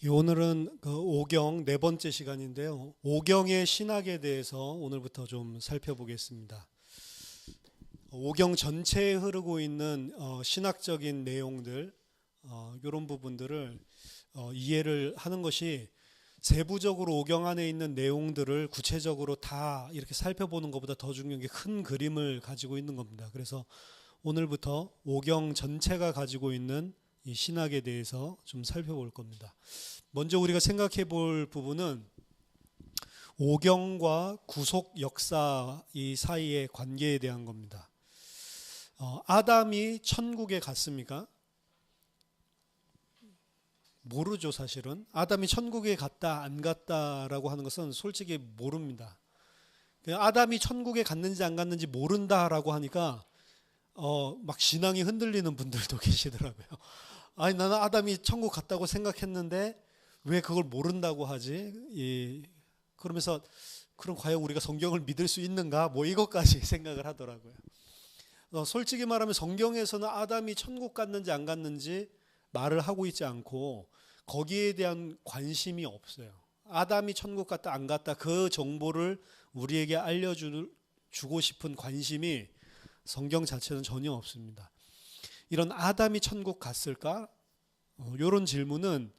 오늘은 그 오경 네 번째 시간인데요. 오경의 신학에 대해서 오늘부터 좀 살펴보겠습니다. 오경 전체에 흐르고 있는 신학적인 내용들, 이런 부분들을 이해를 하는 것이 세부적으로 오경 안에 있는 내용들을 구체적으로 다 이렇게 살펴보는 것보다 더 중요한 게 큰 그림을 가지고 있는 겁니다. 그래서 오늘부터 오경 전체가 가지고 있는 이 신학에 대해서 좀 살펴볼 겁니다. 먼저 우리가 생각해 볼 부분은 오경과 구속 역사 이 사이의 관계에 대한 겁니다. 아담이 천국에 갔습니까? 모르죠, 사실은. 아담이 천국에 갔다 안 갔다라고 하는 것은 솔직히 모릅니다. 아담이 천국에 갔는지 안 갔는지 모른다라고 하니까 막 신앙이 흔들리는 분들도 계시더라고요. 아니, 나는 아담이 천국 갔다고 생각했는데 왜 그걸 모른다고 하지? 그러면서 그럼 과연 우리가 성경을 믿을 수 있는가? 뭐 이것까지 생각을 하더라고요. 솔직히 말하면 성경에서는 아담이 천국 갔는지 안 갔는지 말을 하고 있지 않고 거기에 대한 관심이 없어요. 아담이 천국 갔다 안 갔다 그 정보를 우리에게 알려주고 싶은 관심이 성경 자체는 전혀 없습니다. 이런 아담이 천국 갔을까? 이런 질문은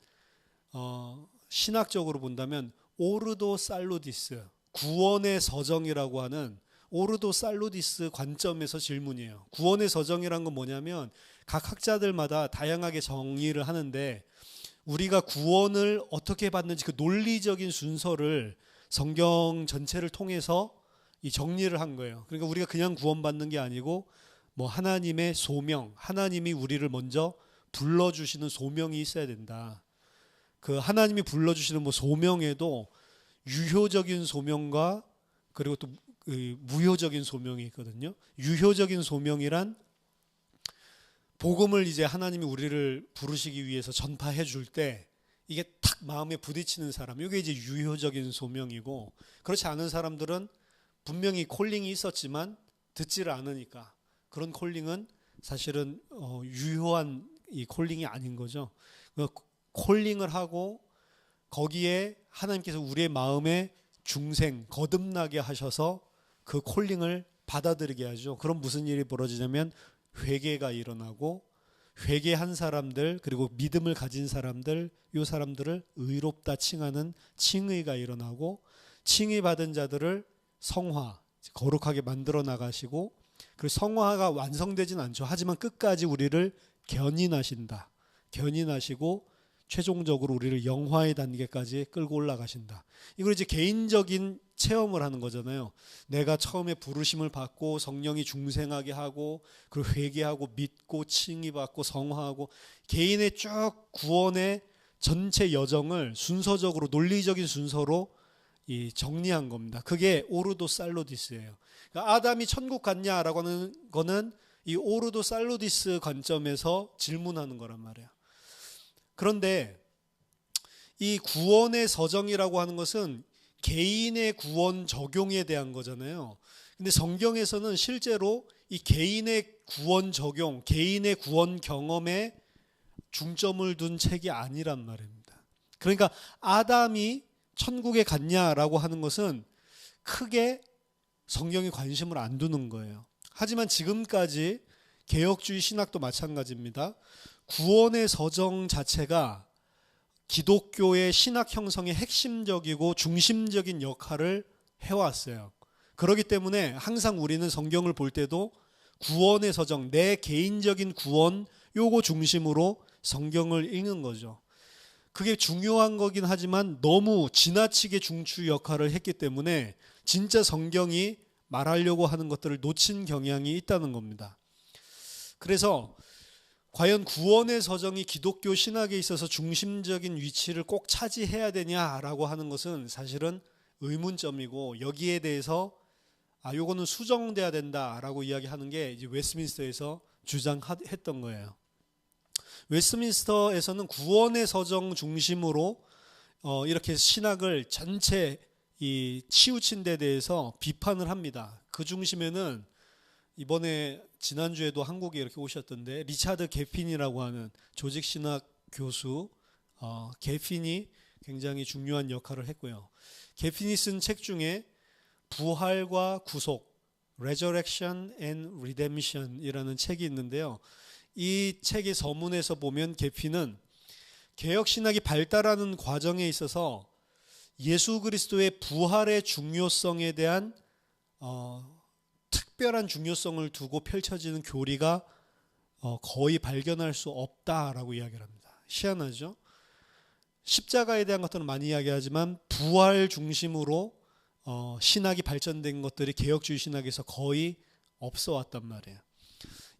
신학적으로 본다면 오르도 살루디스, 구원의 서정이라고 하는 오르도 살루디스 관점에서 질문이에요. 구원의 서정이란 건 뭐냐면 각 학자들마다 다양하게 정의를 하는데 우리가 구원을 어떻게 받는지 그 논리적인 순서를 성경 전체를 통해서 이 정리를 한 거예요. 그러니까 우리가 그냥 구원받는 게 아니고 뭐 하나님의 소명, 하나님이 우리를 먼저 불러주시는 소명이 있어야 된다. 그 하나님이 불러주시는 뭐 소명에도 유효적인 소명과 그리고 또 무효적인 소명이 있거든요. 유효적인 소명이란 복음을 이제 하나님이 우리를 부르시기 위해서 전파해 줄 때 이게 탁 마음에 부딪히는 사람, 이게 이제 유효적인 소명이고, 그렇지 않은 사람들은 분명히 콜링이 있었지만 듣지를 않으니까 그런 콜링은 사실은 유효한 이 콜링이 아닌 거죠. 콜링을 하고 거기에 하나님께서 우리의 마음에 중생, 거듭나게 하셔서 그 콜링을 받아들이게 하죠. 그럼 무슨 일이 벌어지냐면 회개가 일어나고, 회개한 사람들 그리고 믿음을 가진 사람들, 이 사람들을 의롭다 칭하는 칭의가 일어나고, 칭의 받은 자들을 성화, 거룩하게 만들어 나가시고, 그리고 성화가 완성되진 않죠. 하지만 끝까지 우리를 견인하신다. 견인하시고 최종적으로 우리를 영화의 단계까지 끌고 올라가신다. 이걸 이제 개인적인 체험을 하는 거잖아요. 내가 처음에 부르심을 받고 성령이 중생하게 하고, 그리고 회개하고 믿고 칭의받고 성화하고, 개인의 쭉 구원의 전체 여정을 순서적으로 논리적인 순서로 이 정리한 겁니다. 그게 오르도 살로디스예요. 그러니까 아담이 천국 갔냐라고 하는 거는 이 오르도 살로디스 관점에서 질문하는 거란 말이에요. 그런데 이 구원의 서정이라고 하는 것은 개인의 구원 적용에 대한 거잖아요. 근데 성경에서는 실제로 이 개인의 구원 적용, 개인의 구원 경험에 중점을 둔 책이 아니란 말입니다. 그러니까 아담이 천국에 갔냐라고 하는 것은 크게 성경이 관심을 안 두는 거예요. 하지만 지금까지 개혁주의 신학도 마찬가지입니다. 구원의 서정 자체가 기독교의 신학 형성의 핵심적이고 중심적인 역할을 해왔어요. 그렇기 때문에 항상 우리는 성경을 볼 때도 구원의 서정, 내 개인적인 구원, 요거 중심으로 성경을 읽는 거죠. 그게 중요한 거긴 하지만 너무 지나치게 중추 역할을 했기 때문에 진짜 성경이 말하려고 하는 것들을 놓친 경향이 있다는 겁니다. 그래서 과연 구원의 서정이 기독교 신학에 있어서 중심적인 위치를 꼭 차지해야 되냐라고 하는 것은 사실은 의문점이고, 여기에 대해서 요거는 수정돼야 된다라고 이야기하는 게 이제 웨스트민스터에서 주장했던 거예요. 웨스트민스터에서는 구원의 서정 중심으로 이렇게 신학을 전체 이 치우친 데 대해서 비판을 합니다. 그 중심에는 이번에 지난주에도 한국에 이렇게 오셨던데 리차드 게핀이라고 하는 조직신학 교수, 게핀이 굉장히 중요한 역할을 했고요. 게핀이 쓴 책 중에 부활과 구속, Resurrection and Redemption이라는 책이 있는데요. 이 책의 서문에서 보면 게핀은 개혁신학이 발달하는 과정에 있어서 예수 그리스도의 부활의 중요성에 대한 특별한 중요성을 두고 펼쳐지는 교리가 거의 발견할 수 없다라고 이야기를 합니다. 희한하죠? 십자가에 대한 것들은 많이 이야기하지만 부활 중심으로 신학이 발전된 것들이 개혁주의 신학에서 거의 없어 왔단 말이에요.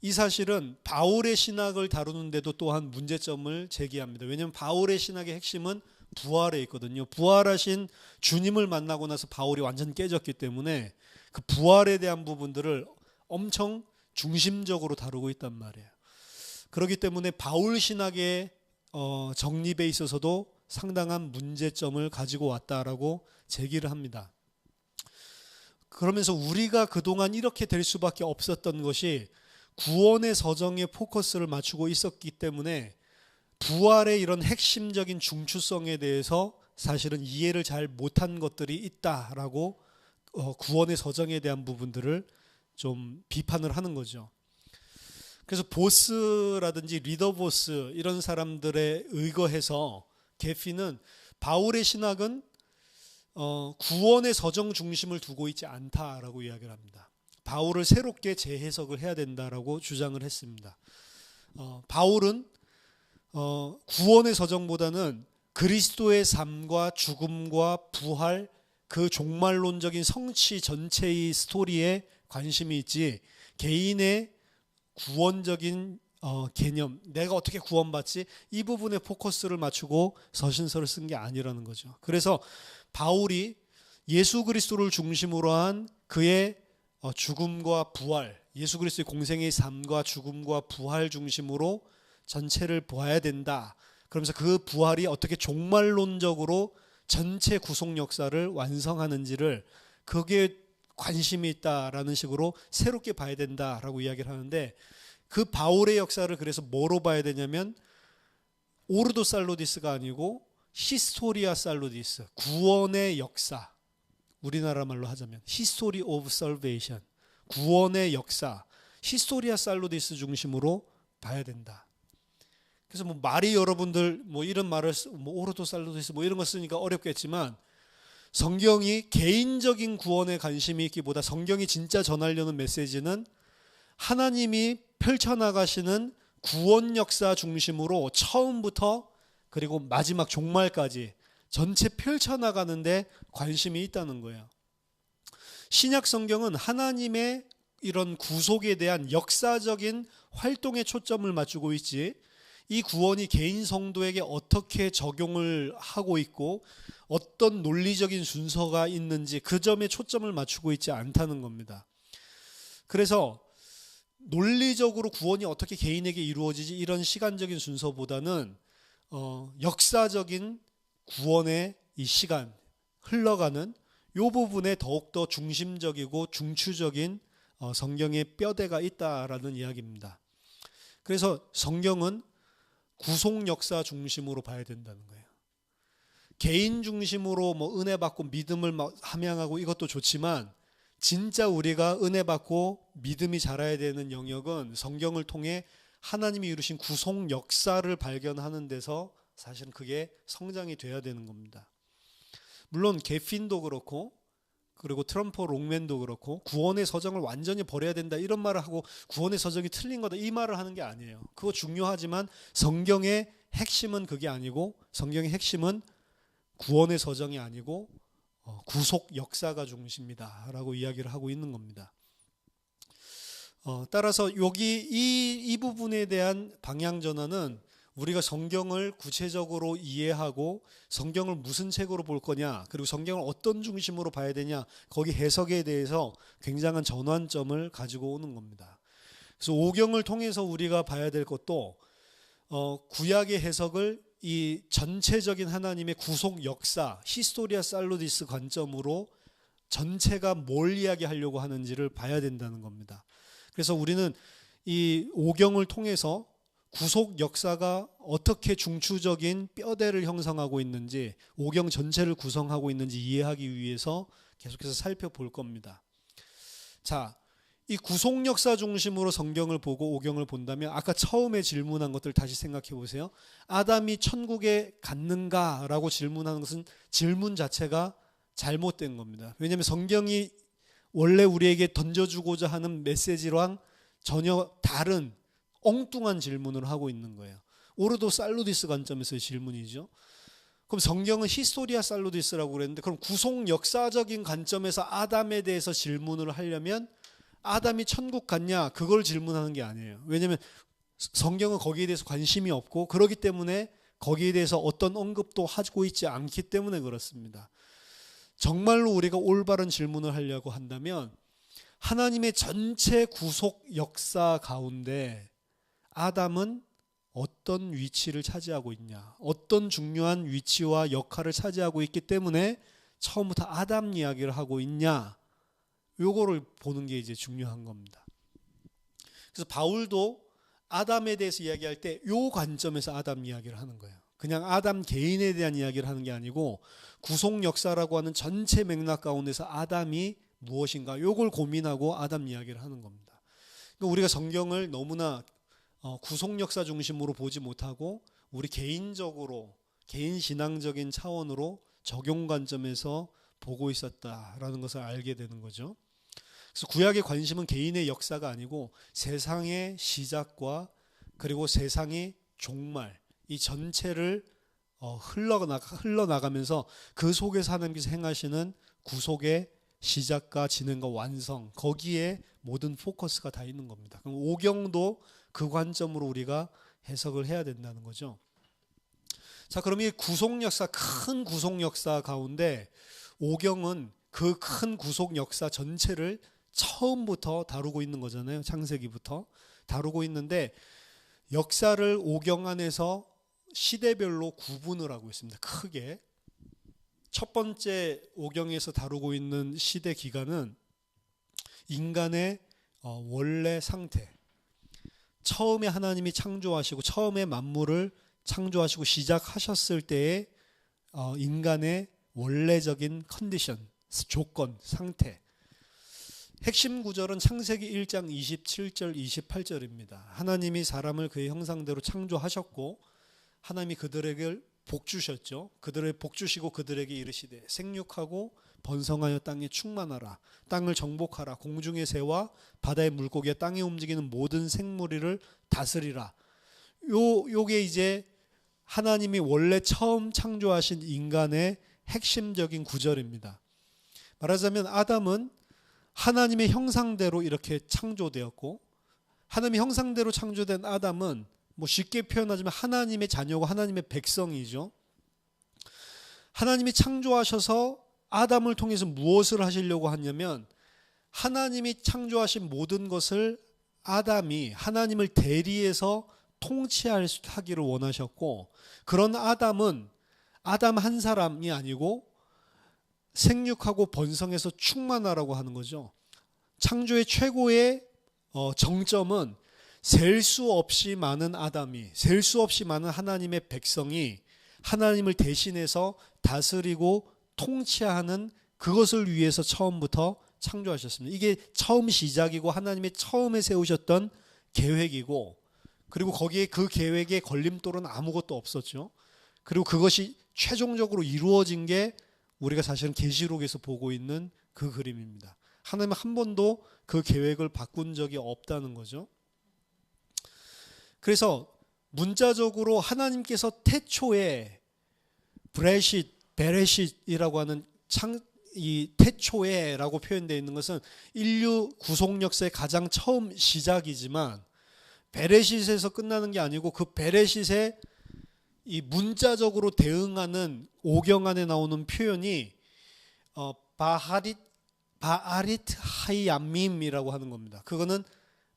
이 사실은 바울의 신학을 다루는데도 또한 문제점을 제기합니다. 왜냐하면 바울의 신학의 핵심은 부활에 있거든요. 부활하신 주님을 만나고 나서 바울이 완전 깨졌기 때문에 그 부활에 대한 부분들을 엄청 중심적으로 다루고 있단 말이에요. 그렇기 때문에 바울 신학의 정립에 있어서도 상당한 문제점을 가지고 왔다라고 제기를 합니다. 그러면서 우리가 그동안 이렇게 될 수밖에 없었던 것이 구원의 서정에 포커스를 맞추고 있었기 때문에 부활의 이런 핵심적인 중추성에 대해서 사실은 이해를 잘 못한 것들이 있다라고 구원의 서정에 대한 부분들을 좀 비판을 하는 거죠. 그래서 보스라든지 리더 보스 이런 사람들에 의거해서 게핀은 바울의 신학은 구원의 서정 중심을 두고 있지 않다라고 이야기를 합니다. 바울을 새롭게 재해석을 해야 된다라고 주장을 했습니다. 바울은 구원의 서정보다는 그리스도의 삶과 죽음과 부활, 그 종말론적인 성취 전체의 스토리에 관심이 있지 개인의 구원적인 개념, 내가 어떻게 구원받지? 이 부분에 포커스를 맞추고 서신서를 쓴 게 아니라는 거죠. 그래서 바울이 예수 그리스도를 중심으로 한 그의 죽음과 부활, 예수 그리스도의 공생의 삶과 죽음과 부활 중심으로 전체를 보아야 된다. 그러면서 그 부활이 어떻게 종말론적으로 전체 구속 역사를 완성하는지를 그게 관심이 있다라는 식으로 새롭게 봐야 된다라고 이야기를 하는데 그 바울의 역사를 그래서 뭐로 봐야 되냐면 오르도 살로디스가 아니고 히스토리아 살로디스, 구원의 역사, 우리나라 말로 하자면 히스토리 오브 살베이션, 구원의 역사, 히스토리아 살로디스 중심으로 봐야 된다. 그래서 뭐 말이 여러분들 뭐 이런 말을 뭐 오르도 살로디스 뭐 이런 거 쓰니까 어렵겠지만 성경이 개인적인 구원에 관심이 있기보다 성경이 진짜 전하려는 메시지는 하나님이 펼쳐나가시는 구원 역사 중심으로 처음부터 그리고 마지막 종말까지 전체 펼쳐나가는데 관심이 있다는 거예요. 신약 성경은 하나님의 이런 구속에 대한 역사적인 활동에 초점을 맞추고 있지 이 구원이 개인 성도에게 어떻게 적용을 하고 있고 어떤 논리적인 순서가 있는지 그 점에 초점을 맞추고 있지 않다는 겁니다. 그래서 논리적으로 구원이 어떻게 개인에게 이루어지지 이런 시간적인 순서보다는 역사적인 구원의 이 시간 흘러가는 이 부분에 더욱더 중심적이고 중추적인 성경의 뼈대가 있다라는 이야기입니다. 그래서 성경은 구속 역사 중심으로 봐야 된다는 거예요. 개인 중심으로 뭐 은혜 받고 믿음을 막 함양하고 이것도 좋지만 진짜 우리가 은혜 받고 믿음이 자라야 되는 영역은 성경을 통해 하나님이 이루신 구속 역사를 발견하는 데서 사실은 그게 성장이 돼야 되는 겁니다. 물론 게핀도 그렇고 그리고 트럼프 롱맨도 그렇고 구원의 서정을 완전히 버려야 된다 이런 말을 하고 구원의 서정이 틀린 거다 이 말을 하는 게 아니에요. 그거 중요하지만 성경의 핵심은 그게 아니고 성경의 핵심은 구원의 서정이 아니고 구속 역사가 중심이다라고 이야기를 하고 있는 겁니다. 따라서 여기 이 부분에 대한 방향 전환은 우리가 성경을 구체적으로 이해하고 성경을 무슨 책으로 볼 거냐 그리고 성경을 어떤 중심으로 봐야 되냐 거기 해석에 대해서 굉장한 전환점을 가지고 오는 겁니다. 그래서 오경을 통해서 우리가 봐야 될 것도 구약의 해석을 이 전체적인 하나님의 구속 역사 히스토리아 살로디스 관점으로 전체가 뭘 이야기하려고 하는지를 봐야 된다는 겁니다. 그래서 우리는 이 오경을 통해서 구속 역사가 어떻게 중추적인 뼈대를 형성하고 있는지, 오경 전체를 구성하고 있는지 이해하기 위해서 계속해서 살펴볼 겁니다. 자, 이 구속 역사 중심으로 성경을 보고 오경을 본다면 아까 처음에 질문한 것들 다시 생각해 보세요. 아담이 천국에 갔는가라고 질문하는 것은 질문 자체가 잘못된 겁니다. 왜냐하면 성경이 원래 우리에게 던져주고자 하는 메시지랑 전혀 다른 엉뚱한 질문을 하고 있는 거예요. 오르도 살루디스 관점에서의 질문이죠. 그럼 성경은 히스토리아 살루디스라고 그랬는데, 그럼 구속 역사적인 관점에서 아담에 대해서 질문을 하려면 아담이 천국 갔냐 그걸 질문하는 게 아니에요. 왜냐하면 성경은 거기에 대해서 관심이 없고, 그렇기 때문에 거기에 대해서 어떤 언급도 하고 있지 않기 때문에 그렇습니다. 정말로 우리가 올바른 질문을 하려고 한다면 하나님의 전체 구속 역사 가운데 아담은 어떤 위치를 차지하고 있냐, 어떤 중요한 위치와 역할을 차지하고 있기 때문에 처음부터 아담 이야기를 하고 있냐, 요거를 보는 게 이제 중요한 겁니다. 그래서 바울도 아담에 대해서 이야기할 때 요 관점에서 아담 이야기를 하는 거예요. 그냥 아담 개인에 대한 이야기를 하는 게 아니고 구속 역사라고 하는 전체 맥락 가운데서 아담이 무엇인가, 요걸 고민하고 아담 이야기를 하는 겁니다. 그러니까 우리가 성경을 너무나 구속 역사 중심으로 보지 못하고 우리 개인적으로, 개인 신앙적인 차원으로 적용 관점에서 보고 있었다라는 것을 알게 되는 거죠. 그래서 구약의 관심은 개인의 역사가 아니고 세상의 시작과 그리고 세상의 종말, 이 전체를 흘러나가면서 그 속에서 하나님께서 행하시는 구속의 시작과 진행과 완성, 거기에 모든 포커스가 다 있는 겁니다. 그럼 오경도 그 관점으로 우리가 해석을 해야 된다는 거죠. 자, 그럼 이 구속 역사, 큰 구속 역사 가운데 오경은 그 큰 구속 역사 전체를 처음부터 다루고 있는 거잖아요. 창세기부터 다루고 있는데, 역사를 오경 안에서 시대별로 구분을 하고 있습니다. 크게. 첫 번째 오경에서 다루고 있는 시대 기간은 인간의 원래 상태, 처음에 하나님이 창조하시고 처음에 만물을 창조하시고 시작하셨을 때의 인간의 원래적인 컨디션, 조건, 상태. 핵심 구절은 창세기 1장 27절 28절입니다. 하나님이 사람을 그의 형상대로 창조하셨고 하나님이 그들에게 복 주셨죠. 그들에게 복 주시고 그들에게 이르시되 생육하고 번성하여 땅에 충만하라. 땅을 정복하라. 공중의 새와 바다의 물고기와 땅에 움직이는 모든 생물을 다스리라. 요게 이제 하나님이 원래 처음 창조하신 인간의 핵심적인 구절입니다. 말하자면 아담은 하나님의 형상대로 이렇게 창조되었고, 하나님의 형상대로 창조된 아담은 뭐 쉽게 표현하자면 하나님의 자녀고 하나님의 백성이죠. 하나님이 창조하셔서 아담을 통해서 무엇을 하시려고 하냐면 하나님이 창조하신 모든 것을 아담이 하나님을 대리해서 통치하기를 원하셨고, 그런 아담은 아담 한 사람이 아니고 생육하고 번성해서 충만하라고 하는 거죠. 창조의 최고의 정점은 셀 수 없이 많은 아담이, 셀 수 없이 많은 하나님의 백성이 하나님을 대신해서 다스리고 통치하는 그것을 위해서 처음부터 창조하셨습니다. 이게 처음 시작이고 하나님의 처음에 세우셨던 계획이고, 그리고 거기에 그 계획에 걸림돌은 아무것도 없었죠. 그리고 그것이 최종적으로 이루어진 게 우리가 사실은 계시록에서 보고 있는 그 그림입니다. 하나님은 한 번도 그 계획을 바꾼 적이 없다는 거죠. 그래서 문자적으로 하나님께서 태초에 베레싯이라고 하는 이 태초에라고 표현되어 있는 것은 인류 구속 역사의 가장 처음 시작이지만 베레싯에서 끝나는 게 아니고 그 베레싯에 이 문자적으로 대응하는 오경 안에 나오는 표현이 바아릿 하이암밈이라고 하는 겁니다. 그거는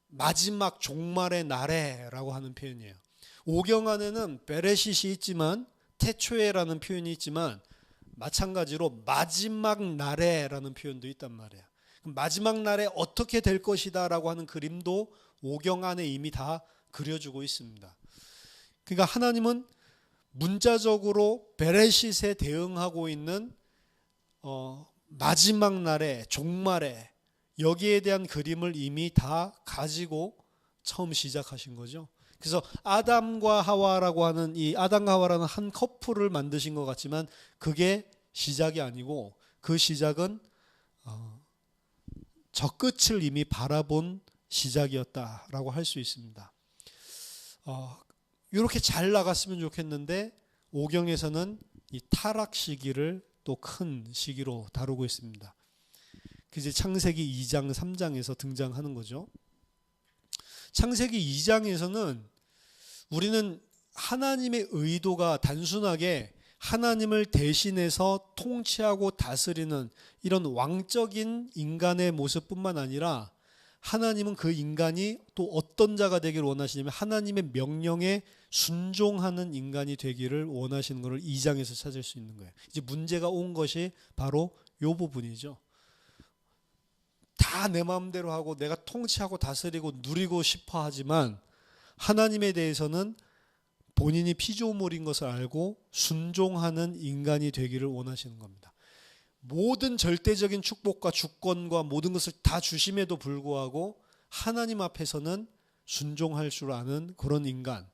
마지막 종말의 날에라고 하는 표현이에요. 오경 안에는 베레싯이 있지만 태초에라는 표현이 있지만 마찬가지로 마지막 날에라는 표현도 있단 말이에요. 마지막 날에 어떻게 될 것이다 라고 하는 그림도 오경 안에 이미 다 그려주고 있습니다. 그러니까 하나님은 문자적으로 베레싯에 대응하고 있는 마지막 날에 종말에 여기에 대한 그림을 이미 다 가지고 처음 시작하신 거죠. 그래서 아담과 하와라고 하는 이 아담과 하와라는 한 커플을 만드신 것 같지만 그게 시작이 아니고 그 시작은 저 끝을 이미 바라본 시작이었다라고 할 수 있습니다. 이렇게 잘 나갔으면 좋겠는데 오경에서는 이 타락 시기를 또 큰 시기로 다루고 있습니다. 그게 창세기 2장 3장에서 등장하는 거죠. 창세기 2장에서는 우리는 하나님의 의도가 단순하게 하나님을 대신해서 통치하고 다스리는 이런 왕적인 인간의 모습뿐만 아니라 하나님은 그 인간이 또 어떤 자가 되기를 원하시냐면 하나님의 명령에 순종하는 인간이 되기를 원하시는 것을 2장에서 찾을 수 있는 거예요. 이제 문제가 온 것이 바로 이 부분이죠. 다 내 마음대로 하고 내가 통치하고 다스리고 누리고 싶어 하지만 하나님에 대해서는 본인이 피조물인 것을 알고 순종하는 인간이 되기를 원하시는 겁니다. 모든 절대적인 축복과 주권과 모든 것을 다 주심에도 불구하고 하나님 앞에서는 순종할 줄 아는 그런 인간.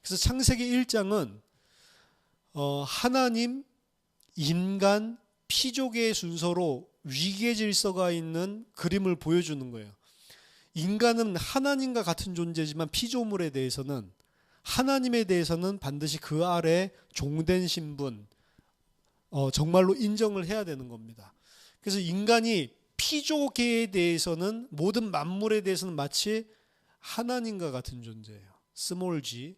그래서 창세기 1장은 하나님, 인간, 피조계의 순서로 위계 질서가 있는 그림을 보여주는 거예요. 인간은 하나님과 같은 존재지만 피조물에 대해서는 하나님에 대해서는 반드시 그 아래 종된 신분, 정말로 인정을 해야 되는 겁니다. 그래서 인간이 피조계에 대해서는 모든 만물에 대해서는 마치 하나님과 같은 존재예요. small g,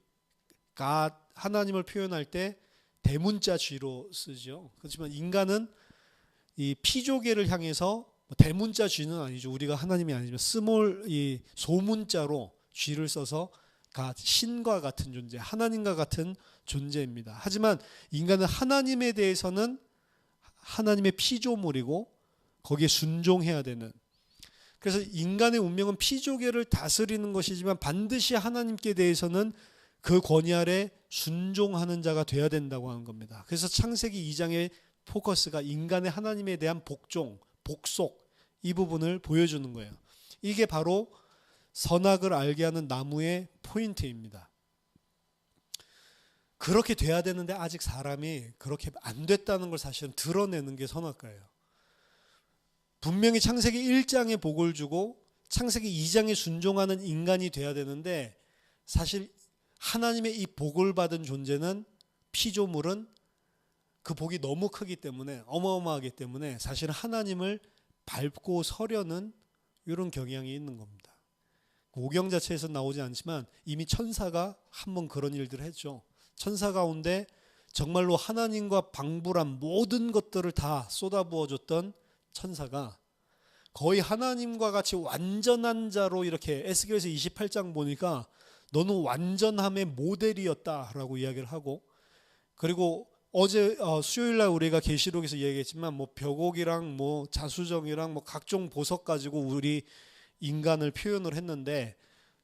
God, 하나님을 표현할 때 대문자 G로 쓰죠. 그렇지만 인간은 이 피조계를 향해서 대문자 G는 아니죠. 우리가 하나님이 아니지만 스몰 이 소문자로 G를 써서 신과 같은 존재, 하나님과 같은 존재입니다. 하지만 인간은 하나님에 대해서는 하나님의 피조물이고 거기에 순종해야 되는. 그래서 인간의 운명은 피조계를 다스리는 것이지만 반드시 하나님께 대해서는 그 권위 아래 순종하는 자가 돼야 된다고 하는 겁니다. 그래서 창세기 2장의 포커스가 인간의 하나님에 대한 복종, 복속 이 부분을 보여주는 거예요. 이게 바로 선악을 알게 하는 나무의 포인트입니다. 그렇게 돼야 되는데 아직 사람이 그렇게 안 됐다는 걸 사실은 드러내는 게 선악과예요. 분명히 창세기 1장에 복을 주고 창세기 2장에 순종하는 인간이 돼야 되는데 사실 하나님의 이 복을 받은 존재는 피조물은 그 복이 너무 크기 때문에 어마어마하기 때문에 사실 하나님을 밟고 서려는 이런 경향이 있는 겁니다. 오경 자체에서 나오지 않지만 이미 천사가 한번 그런 일들을 했죠. 천사 가운데 정말로 하나님과 방불한 모든 것들을 다 쏟아부어줬던 천사가 거의 하나님과 같이 완전한 자로 이렇게 에스겔서 28장 보니까 너는 완전함의 모델이었다라고 이야기를 하고 그리고 어제 수요일날 우리가 계시록에서 얘기했지만 뭐 벽옥이랑 뭐 자수정이랑 뭐 각종 보석 가지고 우리 인간을 표현을 했는데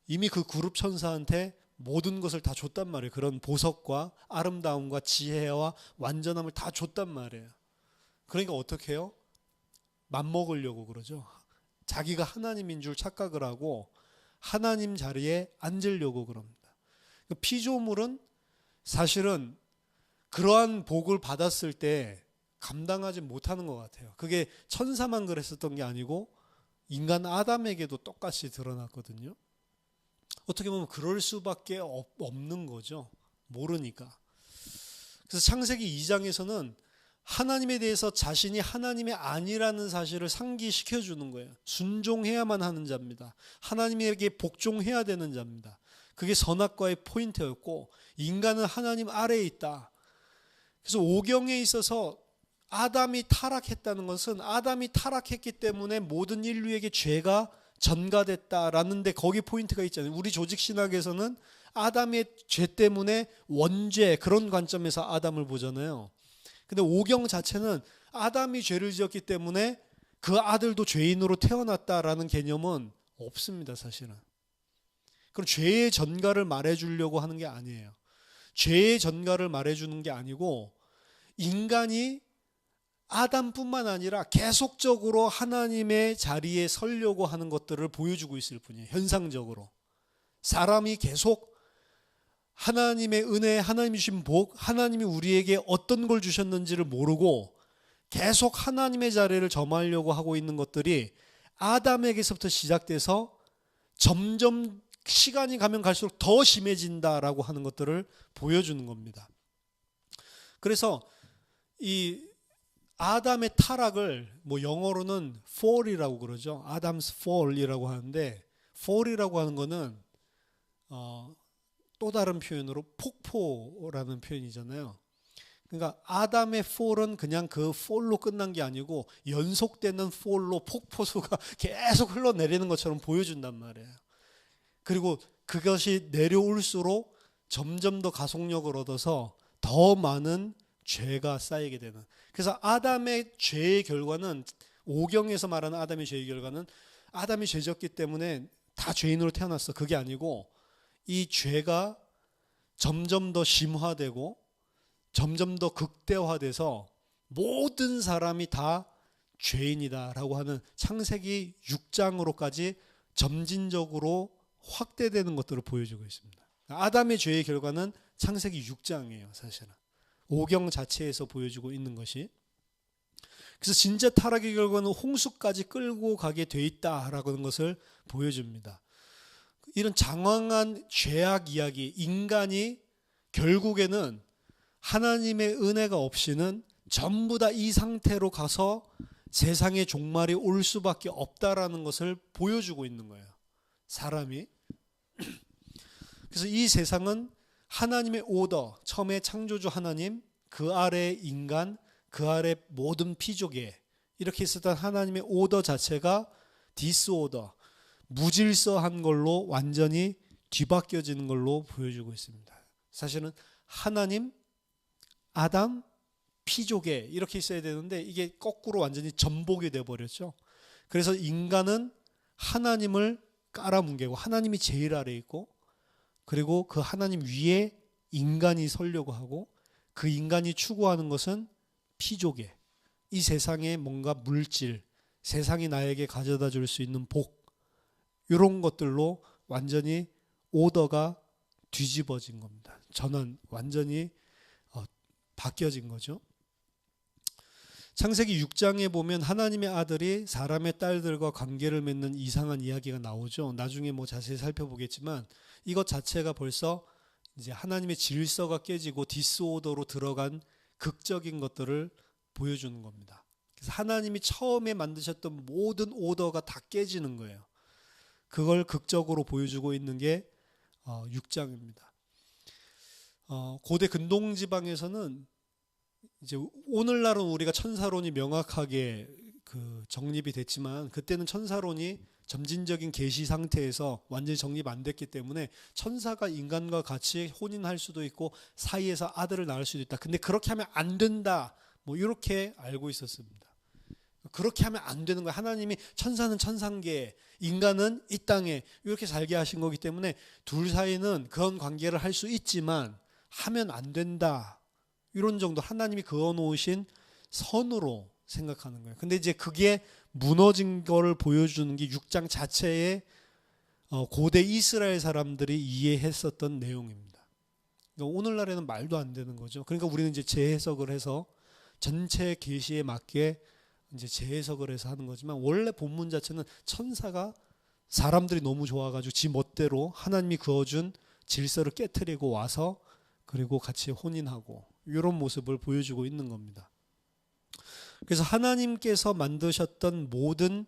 이미 그 그룹 천사한테 모든 것을 다 줬단 말이에요. 그런 보석과 아름다움과 지혜와 완전함을 다 줬단 말이에요. 그러니까 어떻게 해요? 맘먹으려고 그러죠. 자기가 하나님인 줄 착각을 하고 하나님 자리에 앉으려고 그럽니다. 피조물은 사실은 그러한 복을 받았을 때 감당하지 못하는 것 같아요. 그게 천사만 그랬었던 게 아니고 인간 아담에게도 똑같이 드러났거든요. 어떻게 보면 그럴 수밖에 없는 거죠. 모르니까. 그래서 창세기 2장에서는 하나님에 대해서 자신이 하나님이 아니라는 사실을 상기시켜 주는 거예요. 순종해야만 하는 자입니다. 하나님에게 복종해야 되는 자입니다. 그게 선악과의 포인트였고 인간은 하나님 아래에 있다. 그래서 오경에 있어서 아담이 타락했다는 것은 아담이 타락했기 때문에 모든 인류에게 죄가 전가됐다라는 데 거기 포인트가 있잖아요. 우리 조직신학에서는 아담의 죄 때문에 원죄 그런 관점에서 아담을 보잖아요. 근데 오경 자체는 아담이 죄를 지었기 때문에 그 아들도 죄인으로 태어났다라는 개념은 없습니다, 사실은. 그럼 죄의 전가를 말해주려고 하는 게 아니에요. 죄의 전가를 말해주는 게 아니고 인간이 아담뿐만 아니라 계속적으로 하나님의 자리에 서려고 하는 것들을 보여주고 있을 뿐이에요. 현상적으로. 사람이 계속 하나님의 은혜, 하나님이 주신 복, 하나님이 우리에게 어떤 걸 주셨는지를 모르고 계속 하나님의 자리를 점하려고 하고 있는 것들이 아담에게서부터 시작돼서 점점 시간이 가면 갈수록 더 심해진다라고 하는 것들을 보여주는 겁니다. 그래서 이 아담의 타락을 뭐 영어로는 fall이라고 그러죠. 아담's fall이라고 하는데 fall이라고 하는 거는 또 다른 표현으로 폭포라는 표현이잖아요. 그러니까 아담의 fall은 그냥 그 fall로 끝난 게 아니고 연속되는 fall로 폭포수가 계속 흘러내리는 것처럼 보여준단 말이에요. 그리고 그것이 내려올수록 점점 더 가속력을 얻어서 더 많은 죄가 쌓이게 되는. 그래서 아담의 죄의 결과는, 오경에서 말하는 아담의 죄의 결과는 아담이 죄졌기 때문에 다 죄인으로 태어났어. 그게 아니고 이 죄가 점점 더 심화되고 점점 더 극대화돼서 모든 사람이 다 죄인이다라고 하는 창세기 6장으로까지 점진적으로 확대되는 것들을 보여주고 있습니다. 아담의 죄의 결과는 창세기 6장이에요. 사실은 오경 자체에서 보여주고 있는 것이. 그래서 진짜 타락의 결과는 홍수까지 끌고 가게 돼 있다라고 하는 것을 보여줍니다. 이런 장황한 죄악 이야기, 인간이 결국에는 하나님의 은혜가 없이는 전부 다 이 상태로 가서 세상의 종말이 올 수밖에 없다라는 것을 보여주고 있는 거예요. 사람이. 그래서 이 세상은 하나님의 오더, 처음에 창조주 하나님, 그 아래 인간, 그 아래 모든 피조계, 이렇게 있었던 하나님의 오더 자체가 디스오더, 무질서한 걸로 완전히 뒤바뀌어지는 걸로 보여주고 있습니다. 사실은 하나님, 아담, 피조계 이렇게 있어야 되는데 이게 거꾸로 완전히 전복이 돼버렸죠. 그래서 인간은 하나님을 깔아뭉개고 하나님이 제일 아래에 있고, 그리고 그 하나님 위에 인간이 서려고 하고, 그 인간이 추구하는 것은 피조계, 이 세상의 뭔가 물질, 세상이 나에게 가져다 줄 수 있는 복, 이런 것들로 완전히 오더가 뒤집어진 겁니다. 전원 완전히 바뀌어진 거죠. 창세기 6장에 보면 하나님의 아들이 사람의 딸들과 관계를 맺는 이상한 이야기가 나오죠. 나중에 뭐 자세히 살펴보겠지만 이것 자체가 벌써 이제 하나님의 질서가 깨지고 디스오더로 들어간 극적인 것들을 보여주는 겁니다. 그래서 하나님이 처음에 만드셨던 모든 오더가 다 깨지는 거예요. 그걸 극적으로 보여주고 있는 게 6장입니다. 고대 근동지방에서는 이제 오늘날은 우리가 천사론이 명확하게 정립이 됐지만, 그때는 천사론이 점진적인 계시 상태에서 완전히 정립 안 됐기 때문에 천사가 인간과 같이 혼인할 수도 있고 사이에서 아들을 낳을 수도 있다. 근데 그렇게 하면 안 된다. 뭐 이렇게 알고 있었습니다. 그렇게 하면 안 되는 거예요. 하나님이 천사는 천상계, 인간은 이 땅에 이렇게 살게 하신 거기 때문에 둘 사이는 그런 관계를 할 수 있지만 하면 안 된다. 이런 정도 하나님이 그어놓으신 선으로 생각하는 거예요. 근데 이제 그게 무너진 거를 보여주는 게 6장 자체의 고대 이스라엘 사람들이 이해했었던 내용입니다. 그러니까 오늘날에는 말도 안 되는 거죠. 그러니까 우리는 이제 재해석을 해서 전체 계시에 맞게 이제 재해석을 해서 하는 거지만, 원래 본문 자체는 천사가 사람들이 너무 좋아가지고 지 멋대로 하나님이 그어준 질서를 깨트리고 와서 그리고 같이 혼인하고 이런 모습을 보여주고 있는 겁니다. 그래서 하나님께서 만드셨던 모든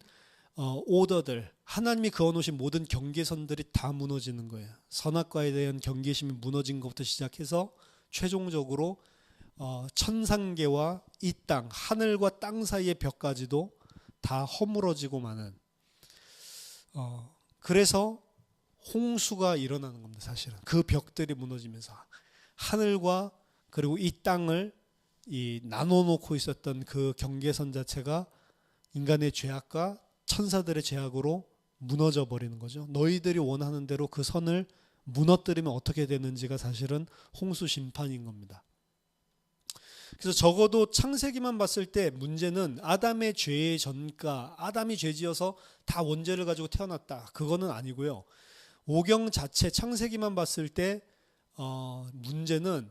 오더들, 하나님이 그어놓으신 모든 경계선들이 다 무너지는 거예요. 선악과에 대한 경계심이 무너진 것부터 시작해서 최종적으로 천상계와 이 땅, 하늘과 땅 사이의 벽까지도 다 허물어지고 마는, 그래서 홍수가 일어나는 겁니다. 사실은 그 벽들이 무너지면서 하늘과 그리고 이 땅을 나눠놓고 있었던 그 경계선 자체가 인간의 죄악과 천사들의 죄악으로 무너져 버리는 거죠. 너희들이 원하는 대로 그 선을 무너뜨리면 어떻게 되는지가 사실은 홍수 심판인 겁니다. 그래서 적어도 창세기만 봤을 때 문제는 아담의 죄의 전가, 아담이 죄지어서 다 원죄를 가지고 태어났다. 그거는 아니고요. 오경 자체 창세기만 봤을 때 문제는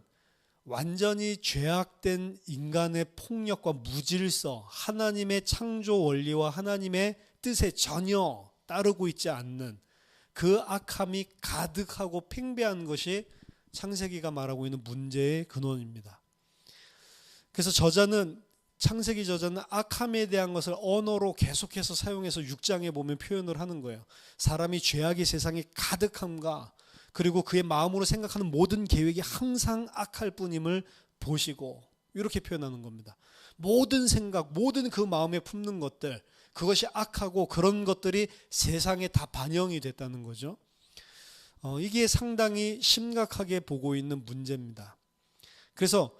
완전히 죄악된 인간의 폭력과 무질서, 하나님의 창조 원리와 하나님의 뜻에 전혀 따르고 있지 않는 그 악함이 가득하고 팽배한 것이 창세기가 말하고 있는 문제의 근원입니다. 그래서 창세기 저자는 악함에 대한 것을 언어로 계속해서 사용해서 6장에 보면 표현을 하는 거예요. 사람이 죄악의 세상에 가득함과 그리고 그의 마음으로 생각하는 모든 계획이 항상 악할 뿐임을 보시고, 이렇게 표현하는 겁니다. 모든 생각, 모든 그 마음에 품는 것들, 그것이 악하고 그런 것들이 세상에 다 반영이 됐다는 거죠. 이게 상당히 심각하게 보고 있는 문제입니다. 그래서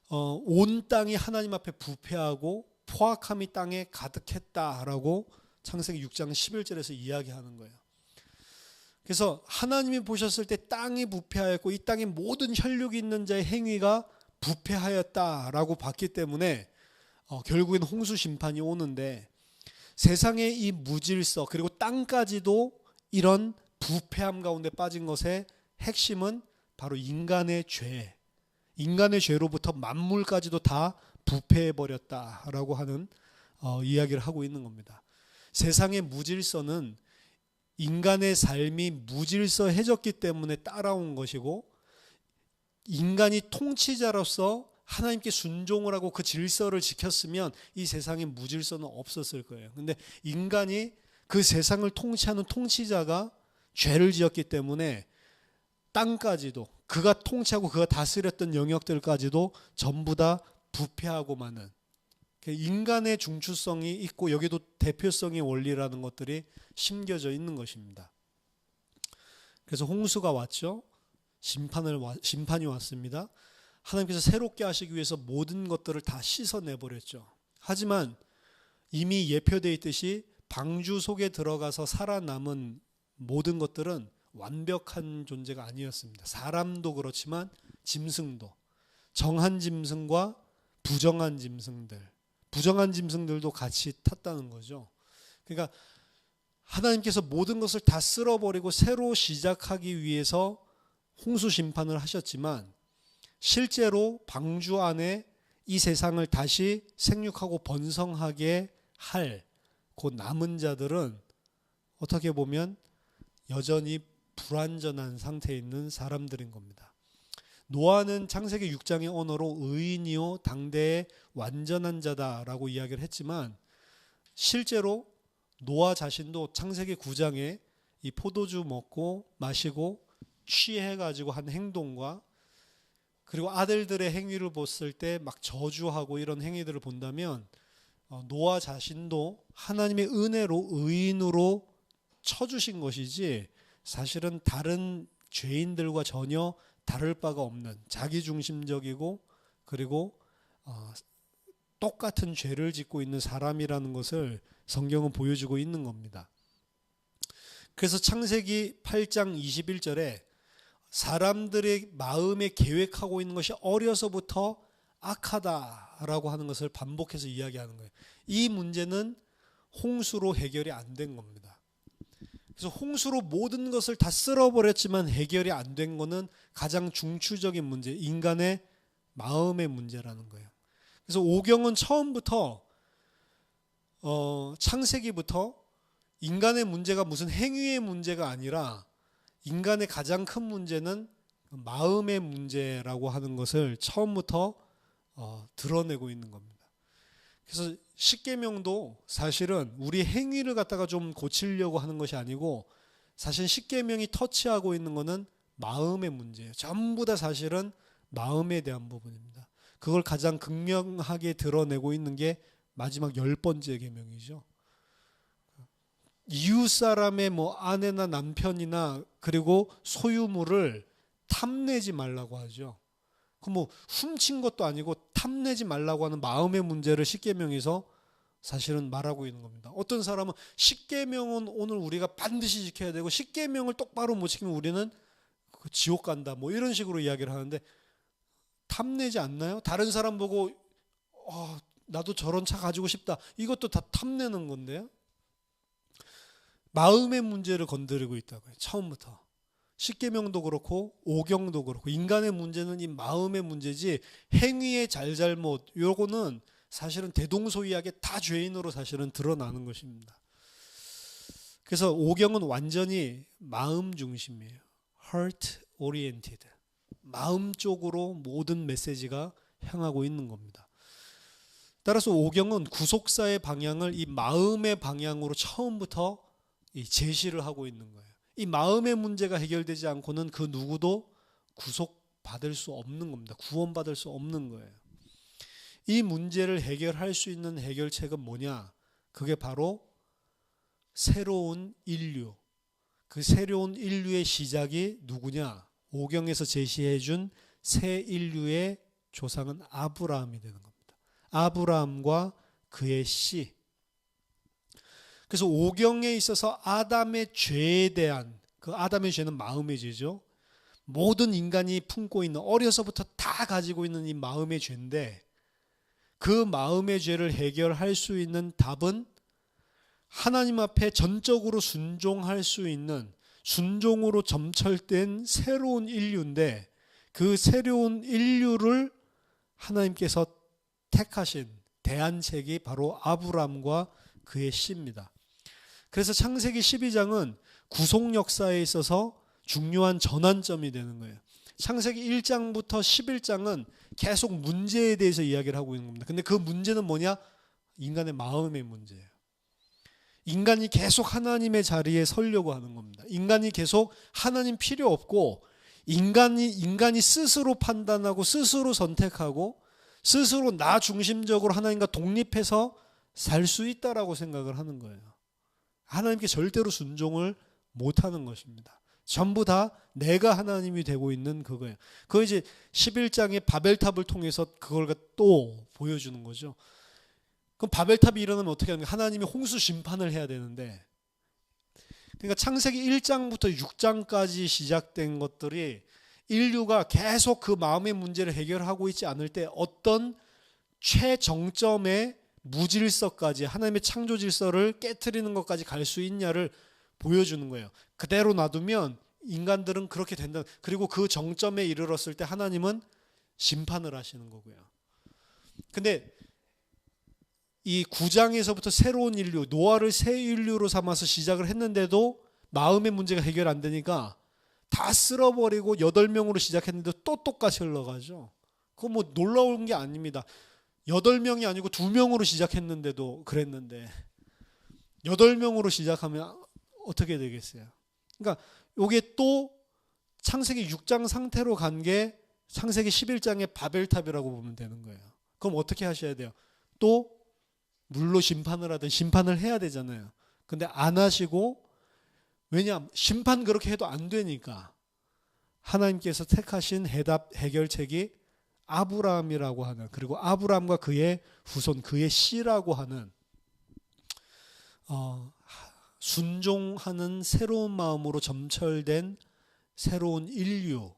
온 땅이 하나님 앞에 부패하고 포악함이 땅에 가득했다라고 창세기 6장 11절에서 이야기하는 거예요. 그래서 하나님이 보셨을 때 땅이 부패하였고 이 땅의 모든 혈육이 있는 자의 행위가 부패하였다라고 봤기 때문에 결국엔 홍수 심판이 오는데, 세상의 이 무질서 그리고 땅까지도 이런 부패함 가운데 빠진 것의 핵심은 바로 인간의 죄, 인간의 죄로부터 만물까지도 다 부패해버렸다라고 하는 이야기를 하고 있는 겁니다. 세상의 무질서는 인간의 삶이 무질서해졌기 때문에 따라온 것이고, 인간이 통치자로서 하나님께 순종을 하고 그 질서를 지켰으면 이 세상에 무질서는 없었을 거예요. 근데 인간이 그 세상을 통치하는 통치자가 죄를 지었기 때문에 땅까지도, 그가 통치하고 그가 다스렸던 영역들까지도 전부 다 부패하고 마는, 인간의 중추성이 있고 여기도 대표성의 원리라는 것들이 심겨져 있는 것입니다. 그래서 홍수가 왔죠. 심판이 왔습니다. 하나님께서 새롭게 하시기 위해서 모든 것들을 다 씻어내버렸죠. 하지만 이미 예표되어 있듯이 방주 속에 들어가서 살아남은 모든 것들은 완벽한 존재가 아니었습니다. 사람도 그렇지만 짐승도, 정한 짐승과 부정한 짐승들도 같이 탔다는 거죠. 그러니까 하나님께서 모든 것을 다 쓸어버리고 새로 시작하기 위해서 홍수 심판을 하셨지만, 실제로 방주 안에 이 세상을 다시 생육하고 번성하게 할 그 남은 자들은 어떻게 보면 여전히 불완전한 상태에 있는 사람들인 겁니다. 노아는 창세기 6장의 언어로 의인이요 당대의 완전한 자다라고 이야기를 했지만, 실제로 노아 자신도 창세기 9장에 이 포도주 먹고 마시고 취해가지고 한 행동과, 그리고 아들들의 행위를 봤을 때 막 저주하고 이런 행위들을 본다면 노아 자신도 하나님의 은혜로 의인으로 쳐주신 것이지 사실은 다른 죄인들과 전혀 다를 바가 없는 자기중심적이고 그리고 똑같은 죄를 짓고 있는 사람이라는 것을 성경은 보여주고 있는 겁니다. 그래서 창세기 8장 21절에 사람들의 마음에 계획하고 있는 것이 어려서부터 악하다라고 하는 것을 반복해서 이야기하는 거예요. 이 문제는 홍수로 해결이 안 된 겁니다. 그래서 홍수로 모든 것을 다 쓸어버렸지만 해결이 안 된 거는 가장 중추적인 문제, 인간의 마음의 문제라는 거예요. 그래서 오경은 처음부터 창세기부터 인간의 문제가 무슨 행위의 문제가 아니라 인간의 가장 큰 문제는 마음의 문제라고 하는 것을 처음부터 드러내고 있는 겁니다. 그래서 십계명도 사실은 우리 행위를 갖다가 좀 고치려고 하는 것이 아니고, 사실 십계명이 터치하고 있는 것은 마음의 문제예요. 전부 다 사실은 마음에 대한 부분입니다. 그걸 가장 극명하게 드러내고 있는 게 마지막 10번째 계명이죠. 이웃 사람의 아내나 남편이나 그리고 소유물을 탐내지 말라고 하죠. 그 훔친 것도 아니고 탐내지 말라고 하는 마음의 문제를 십계명에서 사실은 말하고 있는 겁니다. 어떤 사람은 십계명은 오늘 우리가 반드시 지켜야 되고 십계명을 똑바로 못 지키면 우리는 그 지옥 간다 뭐 이런 식으로 이야기를 하는데 탐내지 않나요? 다른 사람 보고 나도 저런 차 가지고 싶다. 이것도 다 탐내는 건데요. 마음의 문제를 건드리고 있다고요. 처음부터. 십계명도 그렇고 오경도 그렇고 인간의 문제는 이 마음의 문제지 행위의 잘잘못 요거는 사실은 대동소이하게 다 죄인으로 사실은 드러나는 것입니다. 그래서 오경은 완전히 마음 중심이에요. heart oriented. 마음 쪽으로 모든 메시지가 향하고 있는 겁니다. 따라서 오경은 구속사의 방향을 이 마음의 방향으로 처음부터 제시를 하고 있는 거예요. 이 마음의 문제가 해결되지 않고는 그 누구도 구속받을 수 없는 겁니다. 구원받을 수 없는 거예요. 이 문제를 해결할 수 있는 해결책은 뭐냐? 그게 바로 새로운 인류. 그 새로운 인류의 시작이 누구냐? 오경에서 제시해 준 새 인류의 조상은 아브라함이 되는 겁니다. 아브라함과 그의 씨. 그래서 오경에 있어서 아담의 죄에 대한 그 아담의 죄는 마음의 죄죠. 모든 인간이 품고 있는 어려서부터 다 가지고 있는 이 마음의 죄인데 그 마음의 죄를 해결할 수 있는 답은 하나님 앞에 전적으로 순종할 수 있는 순종으로 점철된 새로운 인류인데 그 새로운 인류를 하나님께서 택하신 대안책이 바로 아브라함과 그의 씨입니다. 그래서 창세기 12장은 구속 역사에 있어서 중요한 전환점이 되는 거예요. 창세기 1장부터 11장은 계속 문제에 대해서 이야기를 하고 있는 겁니다. 근데 그 문제는 뭐냐? 인간의 마음의 문제예요. 인간이 계속 하나님의 자리에 서려고 하는 겁니다. 인간이 계속 하나님 필요 없고 인간이 스스로 판단하고 스스로 선택하고 스스로 나 중심적으로 하나님과 독립해서 살 수 있다라고 생각을 하는 거예요. 하나님께 절대로 순종을 못하는 것입니다. 전부 다 내가 하나님이 되고 있는 그거예요. 그거 이제 11장의 바벨탑을 통해서 그걸 또 보여주는 거죠. 그럼 바벨탑이 일어나면 어떻게 하는 거예요? 하나님이 홍수 심판을 해야 되는데 그러니까 창세기 1장부터 6장까지 시작된 것들이 인류가 계속 그 마음의 문제를 해결하고 있지 않을 때 어떤 최정점의 무질서까지 하나님의 창조 질서를 깨트리는 것까지 갈 수 있냐를 보여주는 거예요. 그대로 놔두면 인간들은 그렇게 된다. 그리고 그 정점에 이르렀을 때 하나님은 심판을 하시는 거고요. 근데 이 9장에서부터 새로운 인류, 노아를 새 인류로 삼아서 시작을 했는데도 마음의 문제가 해결 안 되니까 다 쓸어버리고 8명으로 시작했는데 또 똑같이 흘러가죠. 그거 뭐 놀라운 게 아닙니다. 8명이 아니고 2명으로 시작했는데도 그랬는데 8명으로 시작하면 어떻게 되겠어요? 그러니까 이게 또 창세기 6장 상태로 간 게 창세기 11장의 바벨탑이라고 보면 되는 거예요. 그럼 어떻게 하셔야 돼요? 또 물로 심판을 하든 심판을 해야 되잖아요. 근데 안 하시고 왜냐? 심판 그렇게 해도 안 되니까 하나님께서 택하신 해결책이 아브라함이라고 하는 그리고 아브라함과 그의 후손 그의 씨라고 하는 순종하는 새로운 마음으로 점철된 새로운 인류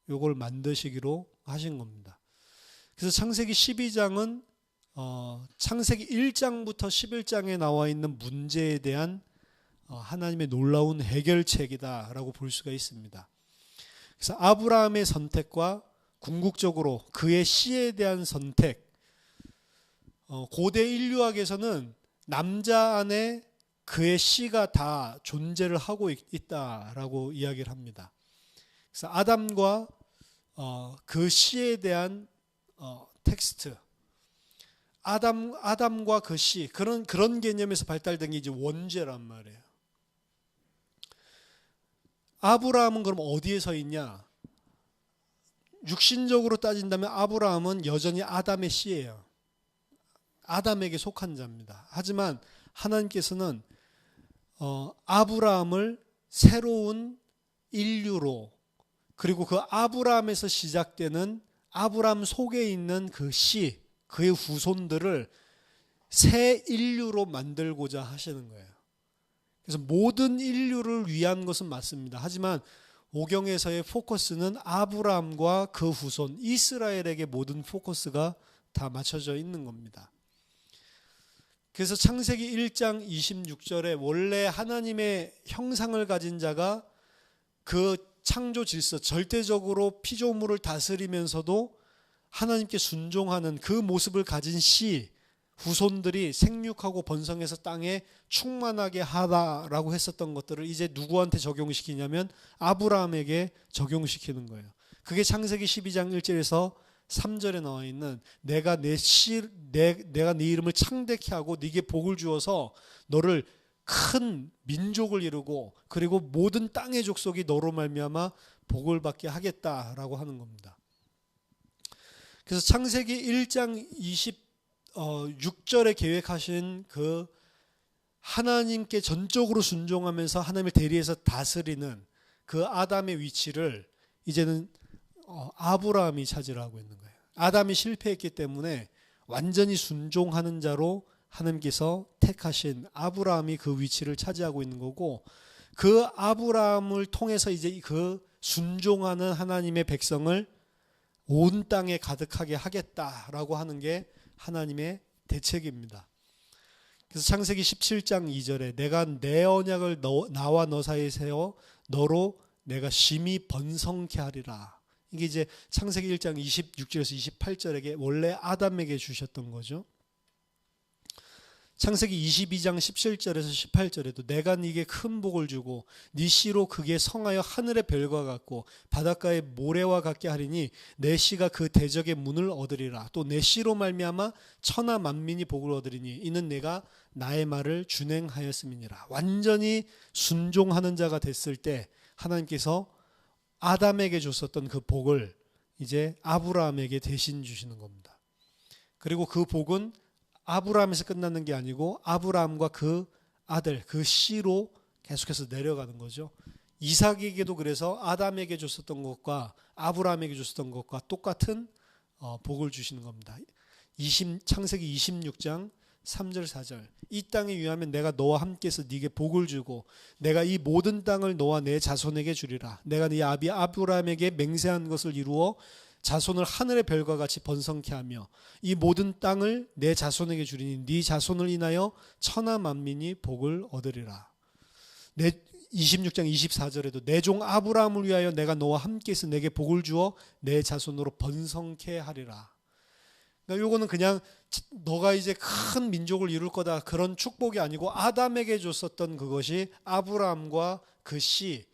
요걸 만드시기로 하신 겁니다. 그래서 창세기 12장은 창세기 1장부터 11장에 나와 있는 문제에 대한 하나님의 놀라운 해결책이다라고 볼 수가 있습니다. 그래서 아브라함의 선택과 궁극적으로 그의 씨에 대한 선택 고대 인류학에서는 남자 안에 그의 씨가 다 존재를 하고 있다라고 이야기를 합니다. 그래서 아담과 그 씨에 대한 텍스트 아담과 그 씨 그런 개념에서 발달된 게 이제 원죄란 말이에요. 아브라함은 그럼 어디에 서 있냐? 육신적으로 따진다면 아브라함은 여전히 아담의 씨예요. 아담에게 속한 자입니다. 하지만 하나님께서는 아브라함을 새로운 인류로 그리고 그 아브라함에서 시작되는 아브라함 속에 있는 그 씨, 그의 후손들을 새 인류로 만들고자 하시는 거예요. 그래서 모든 인류를 위한 것은 맞습니다. 하지만 오경에서의 포커스는 아브라함과 그 후손 이스라엘에게 모든 포커스가 다 맞춰져 있는 겁니다. 그래서 창세기 1장 26절에 원래 하나님의 형상을 가진 자가 그 창조 질서, 절대적으로 피조물을 다스리면서도 하나님께 순종하는 그 모습을 가진 씨, 후손들이 생육하고 번성해서 땅에 충만하게 하다라고 했었던 것들을 이제 누구한테 적용시키냐면 아브라함에게 적용시키는 거예요. 그게 창세기 12장 1절에서 3절에 나와 있는 내가 네 이름을 창대케 하고 네게 복을 주어서 너를 큰 민족을 이루고 그리고 모든 땅의 족속이 너로 말미암아 복을 받게 하겠다라고 하는 겁니다. 그래서 창세기 1장 26절에 계획하신 그 하나님께 전적으로 순종하면서 하나님을 대리해서 다스리는 그 아담의 위치를 이제는 아브라함이 차지하고 있는 거예요. 아담이 실패했기 때문에 완전히 순종하는 자로 하나님께서 택하신 아브라함이 그 위치를 차지하고 있는 거고, 그 아브라함을 통해서 이제 그 순종하는 하나님의 백성을 온 땅에 가득하게 하겠다라고 하는 게 하나님의 대책입니다. 그래서 창세기 17장 2절에 내가 내 언약을 나와 너 사이에 세워 너로 내가 심히 번성케 하리라. 이게 이제 창세기 1장 26절에서 28절에게 원래 아담에게 주셨던 거죠. 창세기 22장 17절에서 18절에도 내가 네게 큰 복을 주고 네 씨로 그게 성하여 하늘의 별과 같고 바닷가의 모래와 같게 하리니 내 씨가 그 대적의 문을 얻으리라. 또 내 씨로 말미암아 천하 만민이 복을 얻으리니 이는 내가 나의 말을 준행하였음이니라. 완전히 순종하는 자가 됐을 때 하나님께서 아담에게 줬었던 그 복을 이제 아브라함에게 대신 주시는 겁니다. 그리고 그 복은 아브라함에서 끝나는 게 아니고 아브라함과 그 아들, 그 씨로 계속해서 내려가는 거죠. 이삭에게도 그래서 아담에게 줬었던 것과 아브라함에게 줬었던 것과 똑같은 복을 주시는 겁니다. 창세기 26장 3절 4절 이 땅에 위하면 내가 너와 함께해서 네게 복을 주고 내가 이 모든 땅을 너와 내 자손에게 주리라. 내가 네 아비 아브라함에게 맹세한 것을 이루어 자손을 하늘의 별과 같이 번성케 하며 이 모든 땅을 내 자손에게 주리니 네 자손을 인하여 천하 만민이 복을 얻으리라. 26장 24절에도 내 종 아브라함을 위하여 내가 너와 함께해서 내게 복을 주어 내 자손으로 번성케 하리라. 그러니까 요거는 그냥 너가 이제 큰 민족을 이룰 거다 그런 축복이 아니고 아담에게 줬었던 그것이 아브라함과 그 씨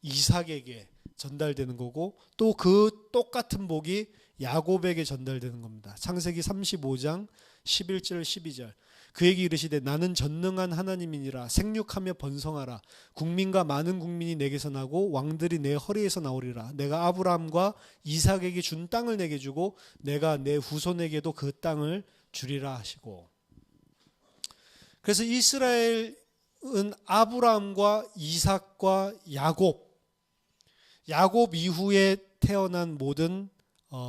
이삭에게 전달되는 거고 또 그 똑같은 복이 야곱에게 전달되는 겁니다. 창세기 35장 11절 12절 그에게 이르시되 나는 전능한 하나님이니라. 생육하며 번성하라. 국민과 많은 국민이 내게서 나고 왕들이 내 허리에서 나오리라. 내가 아브라함과 이삭에게 준 땅을 내게 주고 내가 내 후손에게도 그 땅을 주리라 하시고. 그래서 이스라엘은 아브라함과 이삭과 야곱 이후에 태어난 모든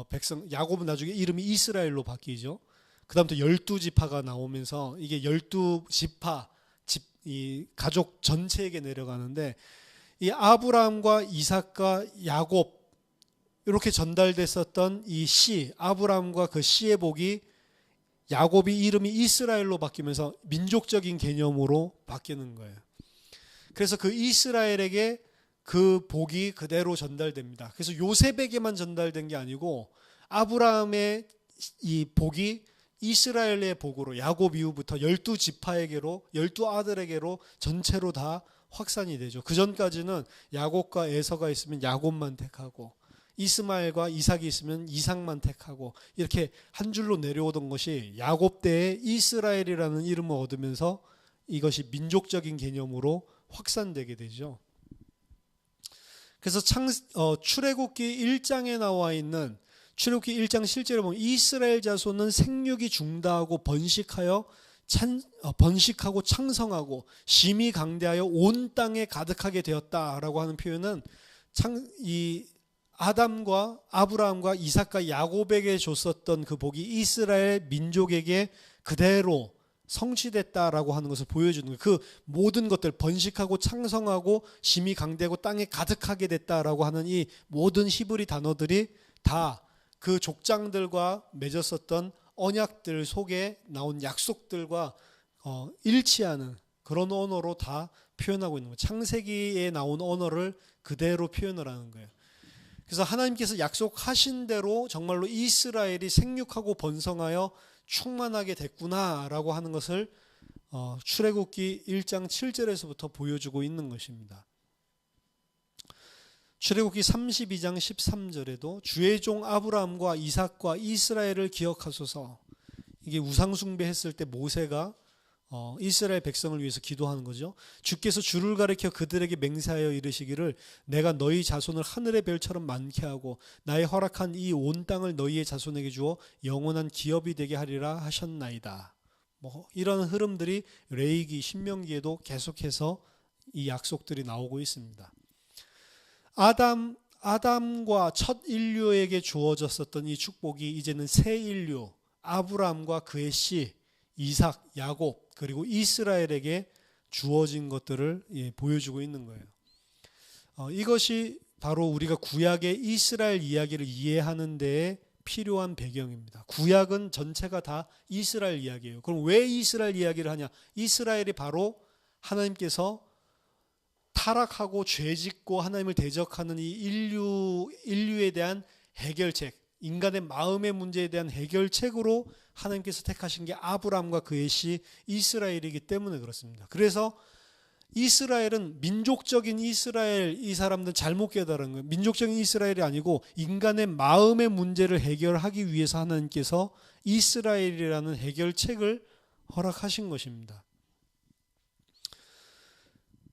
백성, 야곱은 나중에 이름이 이스라엘로 바뀌죠. 그 다음부터 12지파가 나오면서 이게 12지파, 이 가족 전체에게 내려가는데 이 아브라함과 이삭과 야곱 이렇게 전달됐었던 이 씨, 아브라함과 그 씨의 복이 야곱이 이름이 이스라엘로 바뀌면서 민족적인 개념으로 바뀌는 거예요. 그래서 그 이스라엘에게 그 복이 그대로 전달됩니다. 그래서 요셉에게만 전달된 게 아니고 아브라함의 이 복이 이스라엘의 복으로 야곱 이후부터 12지파에게로 12아들에게로 전체로 다 확산이 되죠. 그 전까지는 야곱과 에서가 있으면 야곱만 택하고 이스마엘과 이삭이 있으면 이삭만 택하고 이렇게 한 줄로 내려오던 것이 야곱 때에 이스라엘이라는 이름을 얻으면서 이것이 민족적인 개념으로 확산되게 되죠. 그래서 출애굽기 1장에 나와 있는 출애굽기 1장 실제로 보면 이스라엘 자손은 생육이 중다하고 번식하고 창성하고 심히 강대하여 온 땅에 가득하게 되었다라고 하는 표현은 이 아담과 아브라함과 이삭과 야곱에게 줬었던 그 복이 이스라엘 민족에게 그대로 성취됐다라고 하는 것을 보여주는 거예요. 그 모든 것들 번식하고 창성하고 심히 강대하고 땅에 가득하게 됐다라고 하는 이 모든 히브리 단어들이 다 그 족장들과 맺었었던 언약들 속에 나온 약속들과 일치하는 그런 언어로 다 표현하고 있는 거예요. 창세기에 나온 언어를 그대로 표현을 하는 거예요. 그래서 하나님께서 약속하신 대로 정말로 이스라엘이 생육하고 번성하여 충만하게 됐구나라고 하는 것을 출애굽기 1장 7절에서부터 보여주고 있는 것입니다. 출애굽기 32장 13절에도 주의 종 아브라함과 이삭과 이스라엘을 기억하소서. 이게 우상 숭배했을 때 모세가 이스라엘 백성을 위해서 기도하는 거죠. 주께서 주를 가리켜 그들에게 맹세하여 이르시기를 내가 너희 자손을 하늘의 별처럼 많게 하고 나의 허락한 이 온 땅을 너희의 자손에게 주어 영원한 기업이 되게 하리라 하셨나이다. 이런 흐름들이 레위기 신명기에도 계속해서 이 약속들이 나오고 있습니다. 아담과 첫 인류에게 주어졌었던 이 축복이 이제는 새 인류 아브라함과 그의 씨 이삭, 야곱 그리고 이스라엘에게 주어진 것들을 보여주고 있는 거예요. 이것이 바로 우리가 구약의 이스라엘 이야기를 이해하는 데에 필요한 배경입니다. 구약은 전체가 다 이스라엘 이야기예요. 그럼 왜 이스라엘 이야기를 하냐? 이스라엘이 바로 하나님께서 타락하고 죄짓고 하나님을 대적하는 이 인류에 대한 해결책, 인간의 마음의 문제에 대한 해결책으로 하나님께서 택하신 게 아브라함과 그의 씨 이스라엘이기 때문에 그렇습니다. 그래서 이스라엘은 민족적인 이스라엘, 이 사람들은 잘못 깨달은 거예요. 민족적인 이스라엘이 아니고 인간의 마음의 문제를 해결하기 위해서 하나님께서 이스라엘이라는 해결책을 허락하신 것입니다.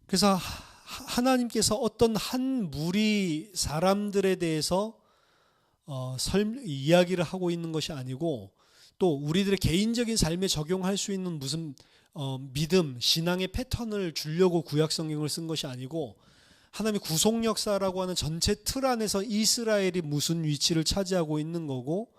그래서 하나님께서 어떤 한 무리 사람들에 대해서 이야기를 하고 있는 것이 아니고 또 우리들의 개인적인 삶에 적용할 수 있는 무슨 믿음, 신앙의 패턴을 주려고 구약 성경을 쓴 것이 아니고 하나님의 구속 역사라고 하는 전체 틀 안에서 이스라엘이 무슨 위치를 차지하고 있는 거고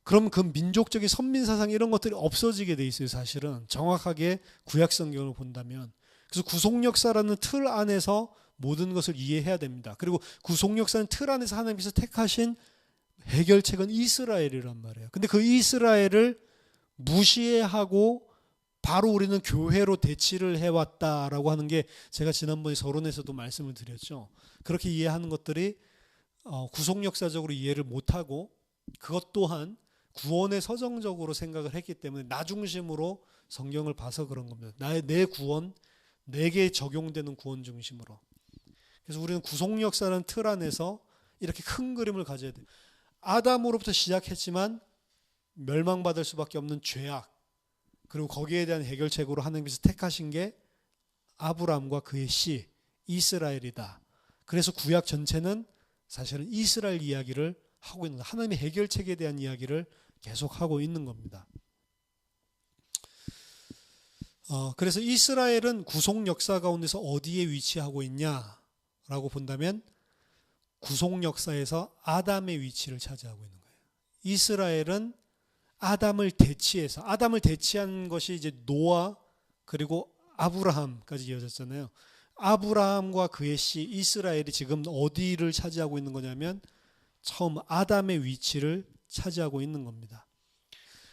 그럼 그 민족적인 선민사상 이런 것들이 없어지게 돼 있어요. 사실은 정확하게 구약 성경을 본다면. 그래서 구속 역사라는 틀 안에서 모든 것을 이해해야 됩니다. 그리고 구속 역사는 틀 안에서 하나님께서 택하신 해결책은 이스라엘이란 말이에요. 근데 그 이스라엘을 무시하고 바로 우리는 교회로 대치를 해왔다라고 하는 게 제가 지난번에 서론에서도 말씀을 드렸죠. 그렇게 이해하는 것들이 구속 역사적으로 이해를 못하고 그것 또한 구원의 서정적으로 생각을 했기 때문에 나 중심으로 성경을 봐서 그런 겁니다. 내 구원, 내게 적용되는 구원 중심으로. 그래서 우리는 구속 역사라는 틀 안에서 이렇게 큰 그림을 가져야 돼요. 아담으로부터 시작했지만 멸망받을 수밖에 없는 죄악 그리고 거기에 대한 해결책으로 하나님께서 택하신 게 아브라함과 그의 씨 이스라엘이다. 그래서 구약 전체는 사실은 이스라엘 이야기를 하고 있는 하나님의 해결책에 대한 이야기를 계속하고 있는 겁니다. 그래서 이스라엘은 구속 역사 가운데서 어디에 위치하고 있냐라고 본다면 구속 역사에서 아담의 위치를 차지하고 있는 거예요. 이스라엘은 아담을 대치한 것이 이제 노아 그리고 아브라함까지 이어졌잖아요. 아브라함과 그의 씨 이스라엘이 지금 어디를 차지하고 있는 거냐면 처음 아담의 위치를 차지하고 있는 겁니다.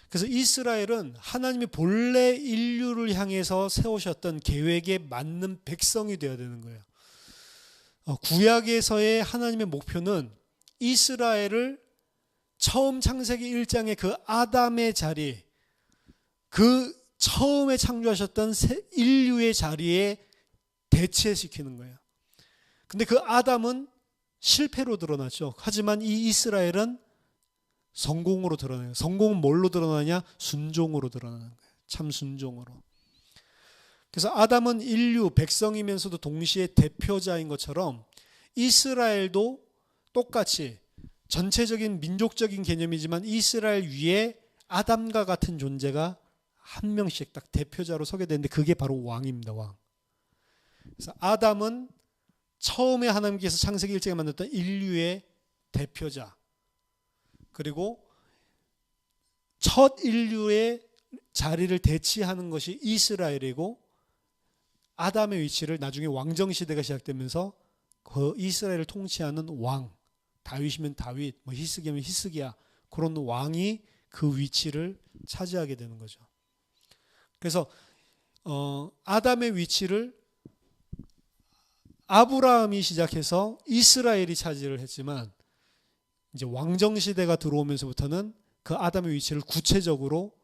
그래서 이스라엘은 하나님이 본래 인류를 향해서 세우셨던 계획에 맞는 백성이 되어야 되는 거예요. 구약에서의 하나님의 목표는 이스라엘을 처음 창세기 1장의 그 아담의 자리, 그 처음에 창조하셨던 인류의 자리에 대체시키는 거예요. 근데 그 아담은 실패로 드러났죠. 하지만 이 이스라엘은 성공으로 드러나요. 성공은 뭘로 드러나냐? 순종으로 드러나는 거예요. 참 순종으로. 그래서 아담은 인류, 백성이면서도 동시에 대표자인 것처럼 이스라엘도 똑같이 전체적인 민족적인 개념이지만 이스라엘 위에 아담과 같은 존재가 한 명씩 딱 대표자로 서게 되는데 그게 바로 왕입니다. 왕. 그래서 아담은 처음에 하나님께서 창세기 1장에 만났던 인류의 대표자 그리고 첫 인류의 자리를 대치하는 것이 이스라엘이고, 아담의 위치를 나중에 왕정시대가 시작되면서 그 이스라엘을 통치하는 왕, 다윗이면 다윗, 뭐 히스기야면 히스기야, 그런 왕이 그 위치를 차지하게 되는 거죠. 그래서 아담의 위치를 아브라함이 시작해서 이스라엘이 차지를 했지만, 이제 왕정시대가 들어오면서부터는 그 아담의 위치를 구체적으로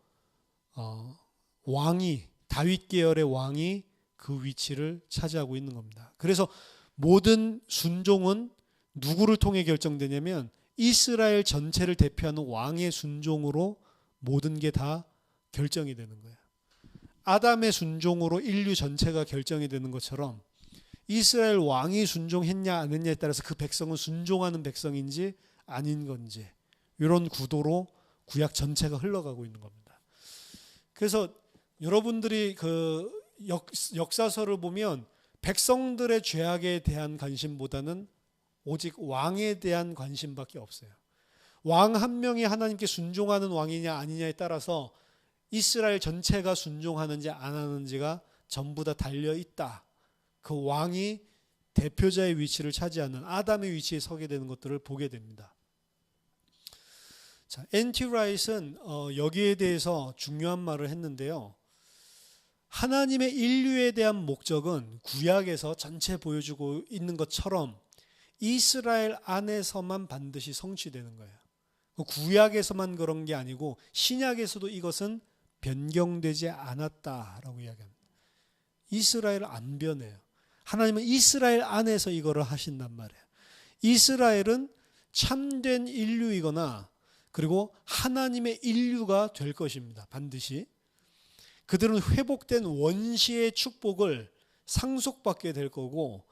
왕이, 다윗 계열의 왕이 그 위치를 차지하고 있는 겁니다. 그래서 모든 순종은 누구를 통해 결정되냐면 이스라엘 전체를 대표하는 왕의 순종으로 모든 게 다 결정이 되는 거예요. 아담의 순종으로 인류 전체가 결정이 되는 것처럼 이스라엘 왕이 순종했냐 안 했냐에 따라서 그 백성은 순종하는 백성인지 아닌 건지, 이런 구도로 구약 전체가 흘러가고 있는 겁니다. 그래서 여러분들이 그 역사서를 보면 백성들의 죄악에 대한 관심보다는 오직 왕에 대한 관심밖에 없어요. 왕 한 명이 하나님께 순종하는 왕이냐 아니냐에 따라서 이스라엘 전체가 순종하는지 안 하는지가 전부 다 달려있다. 그 왕이 대표자의 위치를 차지하는 아담의 위치에 서게 되는 것들을 보게 됩니다. 자, N.T. 라이트는 여기에 대해서 중요한 말을 했는데요. 하나님의 인류에 대한 목적은 구약에서 전체 보여주고 있는 것처럼 이스라엘 안에서만 반드시 성취되는 거예요. 구약에서만 그런 게 아니고 신약에서도 이것은 변경되지 않았다라고 이야기합니다. 이스라엘 안 변해요. 하나님은 이스라엘 안에서 이거를 하신단 말이에요. 이스라엘은 참된 인류이거나 그리고 하나님의 인류가 될 것입니다. 반드시. 그들은 회복된 원시의 축복을 상속받게 될 거고,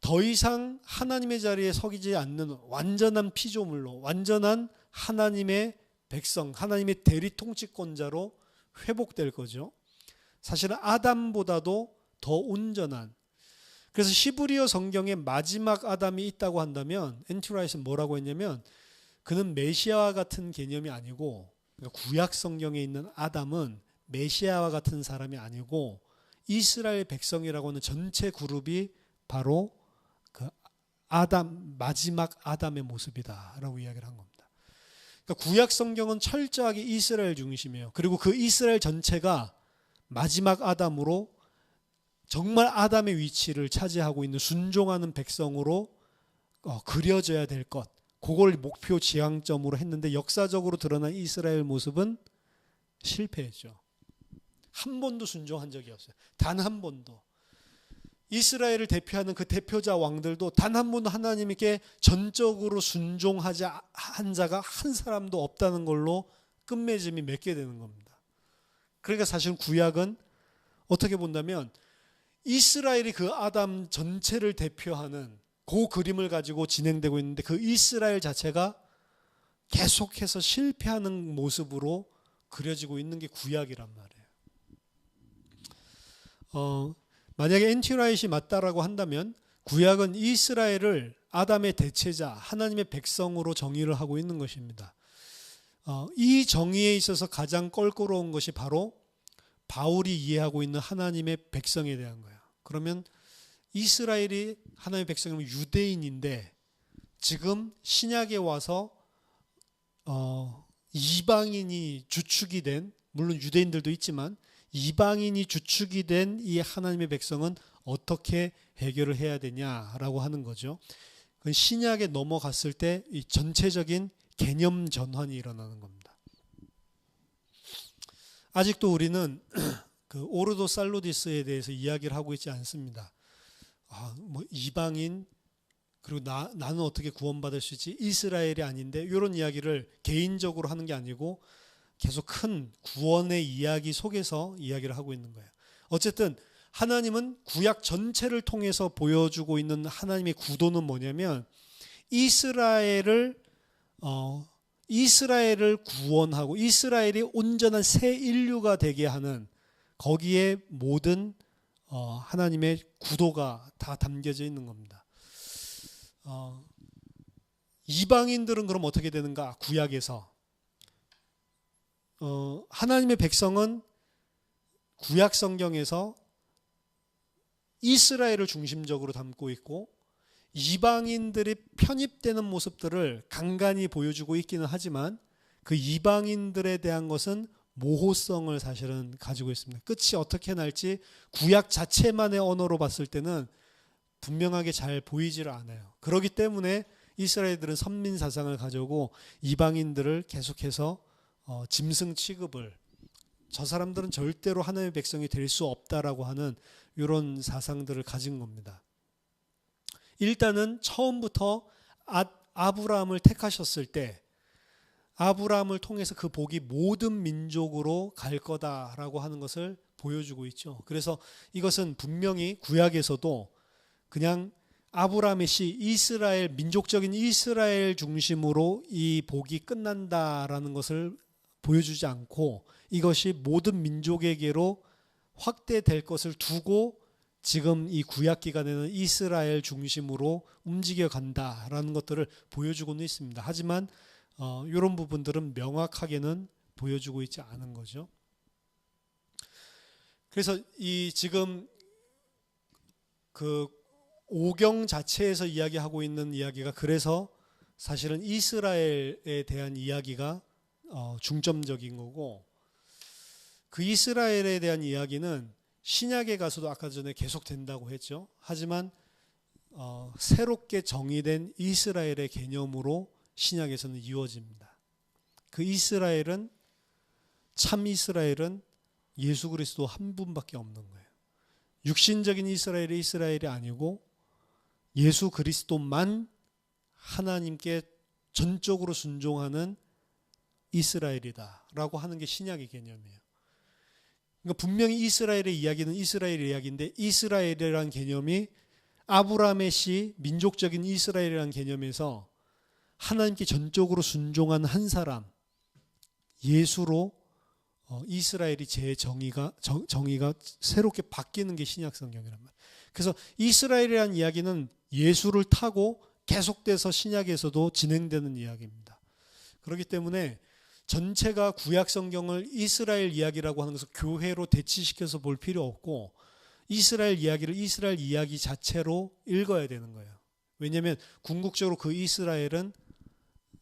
더 이상 하나님의 자리에 서기지 않는 완전한 피조물로, 완전한 하나님의 백성, 하나님의 대리 통치권자로 회복될 거죠. 사실은 아담보다도 더 온전한, 그래서 히브리어 성경에 마지막 아담이 있다고 한다면 N.T. 라이트는 뭐라고 했냐면, 그는 메시아와 같은 개념이 아니고, 그러니까 구약 성경에 있는 아담은 메시아와 같은 사람이 아니고 이스라엘 백성이라고 하는 전체 그룹이 바로 그 아담, 마지막 아담의 모습이다라고 이야기를 한 겁니다. 그러니까 구약 성경은 철저하게 이스라엘 중심이에요. 그리고 그 이스라엘 전체가 마지막 아담으로 정말 아담의 위치를 차지하고 있는 순종하는 백성으로 그려져야 될 것, 그걸 목표 지향점으로 했는데, 역사적으로 드러난 이스라엘 모습은 실패했죠. 한 번도 순종한 적이 없어요. 단 한 번도. 이스라엘을 대표하는 그 대표자 왕들도 단 한 번도 하나님께 전적으로 순종하지 한 자가 한 사람도 없다는 걸로 끝맺음이 맺게 되는 겁니다. 그러니까 사실 구약은 어떻게 본다면 이스라엘이 그 아담 전체를 대표하는 그 그림을 가지고 진행되고 있는데, 그 이스라엘 자체가 계속해서 실패하는 모습으로 그려지고 있는 게 구약이란 말이에요. 만약에 N.T. 라이트이 맞다라고 한다면 구약은 이스라엘을 아담의 대체자, 하나님의 백성으로 정의를 하고 있는 것입니다. 이 정의에 있어서 가장 껄끄러운 것이 바로 바울이 이해하고 있는 하나님의 백성에 대한 거예요. 그러면 이스라엘이 하나님의 백성이면 유대인인데, 지금 신약에 와서 이방인이 주축이 된, 물론 유대인들도 있지만 이방인이 주축이 된 이 하나님의 백성은 어떻게 해결을 해야 되냐라고 하는 거죠. 신약에 넘어갔을 때 이 전체적인 개념 전환이 일어나는 겁니다. 아직도 우리는 그 오르도 살로디스에 대해서 이야기를 하고 있지 않습니다. 뭐 이방인, 그리고 나는 어떻게 구원받을 수 있지? 이스라엘이 아닌데, 이런 이야기를 개인적으로 하는 게 아니고 계속 큰 구원의 이야기 속에서 이야기를 하고 있는 거예요. 어쨌든 하나님은 구약 전체를 통해서 보여주고 있는 하나님의 구도는 뭐냐면, 이스라엘을 구원하고 이스라엘이 온전한 새 인류가 되게 하는, 거기에 모든 하나님의 구도가 다 담겨져 있는 겁니다. 이방인들은 그럼 어떻게 되는가? 구약에서 하나님의 백성은 구약 성경에서 이스라엘을 중심적으로 담고 있고 이방인들이 편입되는 모습들을 간간히 보여주고 있기는 하지만 그 이방인들에 대한 것은 모호성을 사실은 가지고 있습니다. 끝이 어떻게 날지 구약 자체만의 언어로 봤을 때는 분명하게 잘 보이지를 않아요. 그렇기 때문에 이스라엘들은 선민 사상을 가지고 이방인들을 계속해서 짐승 취급을, 저 사람들은 절대로 하나님의 백성이 될 수 없다라고 하는 이런 사상들을 가진 겁니다. 일단은 처음부터 아브라함을 택하셨을 때 아브라함을 통해서 그 복이 모든 민족으로 갈 거다라고 하는 것을 보여주고 있죠. 그래서 이것은 분명히 구약에서도 그냥 아브라함의 씨, 이스라엘, 민족적인 이스라엘 중심으로 이 복이 끝난다라는 것을 보여주지 않고 이것이 모든 민족에게로 확대될 것을 두고 지금 이 구약 기간에는 이스라엘 중심으로 움직여 간다라는 것들을 보여주고는 있습니다. 하지만 이런 부분들은 명확하게는 보여주고 있지 않은 거죠. 그래서 이 지금 그 오경 자체에서 이야기하고 있는 이야기가 그래서 사실은 이스라엘에 대한 이야기가 중점적인 거고, 그 이스라엘에 대한 이야기는 신약에 가서도 아까 전에 계속된다고 했죠. 하지만 새롭게 정의된 이스라엘의 개념으로 신약에서는 이루어집니다. 그 이스라엘은, 참 이스라엘은 예수 그리스도 한 분밖에 없는 거예요. 육신적인 이스라엘이 이스라엘이 아니고 예수 그리스도만 하나님께 전적으로 순종하는 이스라엘이다라고 하는 게 신약의 개념이에요. 그러니까 분명히 이스라엘의 이야기는 이스라엘의 이야기인데 이스라엘이라는 개념이 아브라함의 씨, 민족적인 이스라엘이라는 개념에서 하나님께 전적으로 순종한 한 사람, 예수로 이스라엘이 정의가 새롭게 바뀌는 게 신약 성경이란 말이에요. 그래서 이스라엘이라는 이야기는 예수를 타고 계속돼서 신약에서도 진행되는 이야기입니다. 그렇기 때문에 전체가 구약 성경을 이스라엘 이야기라고 하는 것을 교회로 대치시켜서 볼 필요 없고 이스라엘 이야기를 이스라엘 이야기 자체로 읽어야 되는 거예요. 왜냐하면 궁극적으로 그 이스라엘은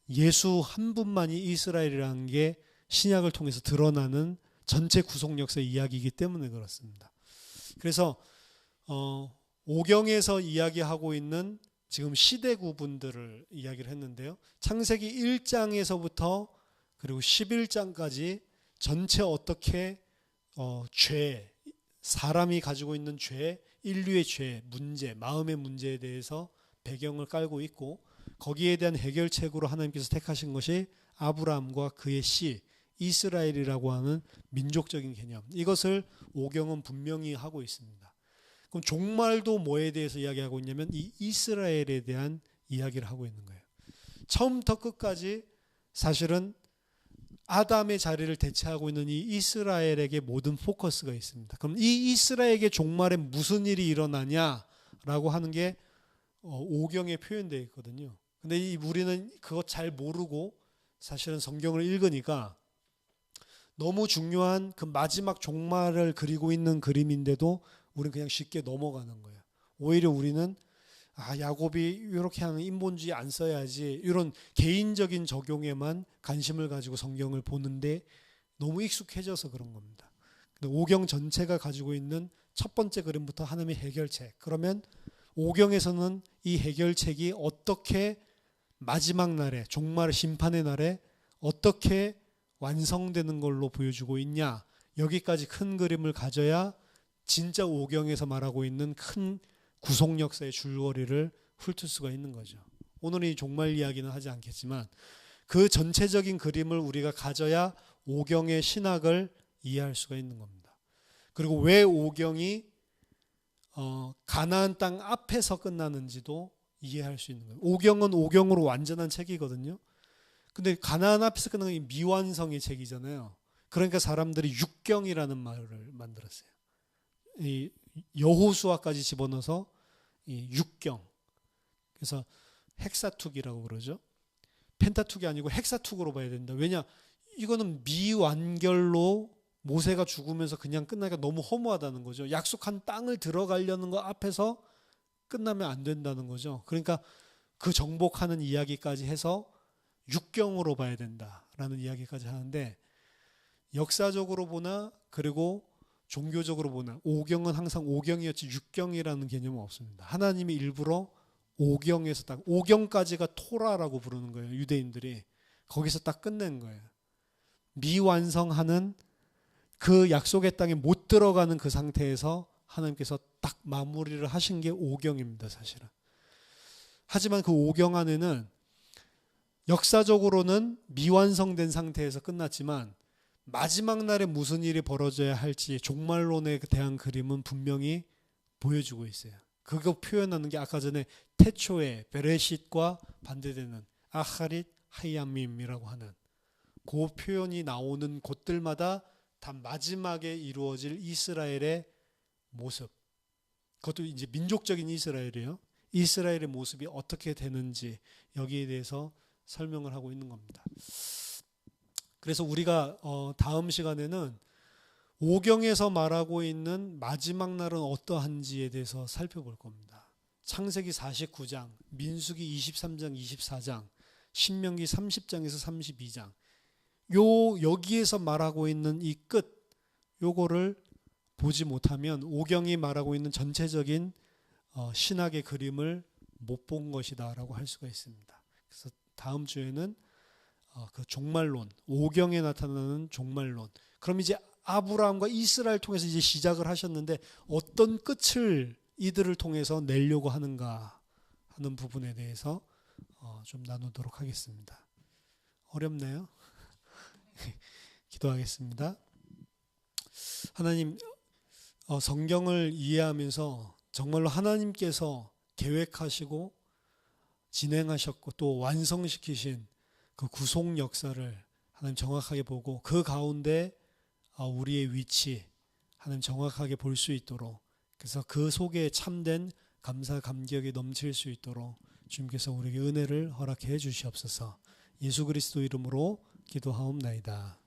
예수 한 분만이 이스라엘이라는 게 신약을 통해서 드러나는 전체 구속 역사의 이야기이기 때문에 그렇습니다. 그래서 오경에서 이야기하고 있는 지금 시대 구분들을 이야기를 했는데요. 창세기 1장에서부터 그리고 11장까지 전체 어떻게 죄, 사람이 가지고 있는 죄, 인류의 죄, 문제, 마음의 문제에 대해서 배경을 깔고 있고 거기에 대한 해결책으로 하나님께서 택하신 것이 아브라함과 그의 씨, 이스라엘이라고 하는 민족적인 개념. 이것을 오경은 분명히 하고 있습니다. 그럼 종말도 뭐에 대해서 이야기하고 있냐면 이 이스라엘에 대한 이야기를 하고 있는 거예요. 처음부터 끝까지 사실은 아담의 자리를 대체하고 있는 이 이스라엘에게 모든 포커스가 있습니다. 그럼 이 이스라엘에게 종말에 무슨 일이 일어나냐라고 하는 게 오경에 표현되어 있거든요. 근데 우리는 그것 잘 모르고 사실은 성경을 읽으니까 너무 중요한 그 마지막 종말을 그리고 있는 그림인데도 우리는 그냥 쉽게 넘어가는 거예요. 오히려 우리는 야곱이 이렇게 하는 인본주의 안 써야지 이런 개인적인 적용에만 관심을 가지고 성경을 보는데 너무 익숙해져서 그런 겁니다. 근데 오경 전체가 가지고 있는 첫 번째 그림부터 하나님의 해결책. 그러면 오경에서는 이 해결책이 어떻게 마지막 날에 종말 심판의 날에 어떻게 완성되는 걸로 보여주고 있냐. 여기까지 큰 그림을 가져야 진짜 오경에서 말하고 있는 큰 구속 역사의 줄거리를 훑을 수가 있는 거죠. 오늘은 이 종말 이야기는 하지 않겠지만 그 전체적인 그림을 우리가 가져야 오경의 신학을 이해할 수가 있는 겁니다. 그리고 왜 오경이 가나안 땅 앞에서 끝나는지도 이해할 수 있는 거예요. 오경은 오경으로 완전한 책이거든요. 근데 가나안 앞에서 끝나는 게 미완성의 책이잖아요. 그러니까 사람들이 육경이라는 말을 만들었어요. 이 여호수아까지 집어넣어서 이 육경. 그래서 헥사툭이라고 그러죠. 펜타툭이 아니고 헥사툭으로 봐야 된다. 왜냐? 이거는 미완결로 모세가 죽으면서 그냥 끝나기가 너무 허무하다는 거죠. 약속한 땅을 들어가려는 거 앞에서 끝나면 안 된다는 거죠. 그러니까 그 정복하는 이야기까지 해서 육경으로 봐야 된다라는 이야기까지 하는데, 역사적으로 보나 그리고 종교적으로 보나 오경은 항상 오경이었지 육경이라는 개념은 없습니다. 하나님이 일부러 오경에서 딱 오경까지가 토라라고 부르는 거예요. 유대인들이 거기서 딱 끝낸 거예요. 미완성하는 그 약속의 땅에 못 들어가는 그 상태에서 하나님께서 딱 마무리를 하신 게 오경입니다, 사실은. 하지만 그 오경 안에는 역사적으로는 미완성된 상태에서 끝났지만 마지막 날에 무슨 일이 벌어져야 할지 종말론에 대한 그림은 분명히 보여주고 있어요. 그거 표현하는 게 아까 전에 태초에 베레쉿과 반대되는 아하릿 하야밈이라고 하는 그 표현이 나오는 곳들마다 다 마지막에 이루어질 이스라엘의 모습, 그것도 이제 민족적인 이스라엘이에요. 이스라엘의 모습이 어떻게 되는지 여기에 대해서 설명을 하고 있는 겁니다. 그래서 우리가 다음 시간에는 오경에서 말하고 있는 마지막 날은 어떠한지에 대해서 살펴볼 겁니다. 창세기 49장, 민수기 23장, 24장, 신명기 30장에서 32장, 여기에서 말하고 있는 이 끝, 요거를 보지 못하면 오경이 말하고 있는 전체적인 신학의 그림을 못 본 것이다라고 할 수가 있습니다. 그래서 다음 주에는 그 종말론, 오경에 나타나는 종말론. 그럼 이제 아브라함과 이스라엘 통해서 이제 시작을 하셨는데 어떤 끝을 이들을 통해서 내려고 하는가 하는 부분에 대해서 좀 나누도록 하겠습니다. 어렵나요? 기도하겠습니다. 하나님, 성경을 이해하면서 정말로 하나님께서 계획하시고 진행하셨고 또 완성시키신 그 구속 역사를 하나님 정확하게 보고 그 가운데 우리의 위치 하나님 정확하게 볼 수 있도록, 그래서 그 속에 참된 감사 감격이 넘칠 수 있도록 주님께서 우리에게 은혜를 허락해 주시옵소서. 예수 그리스도 이름으로 기도하옵나이다.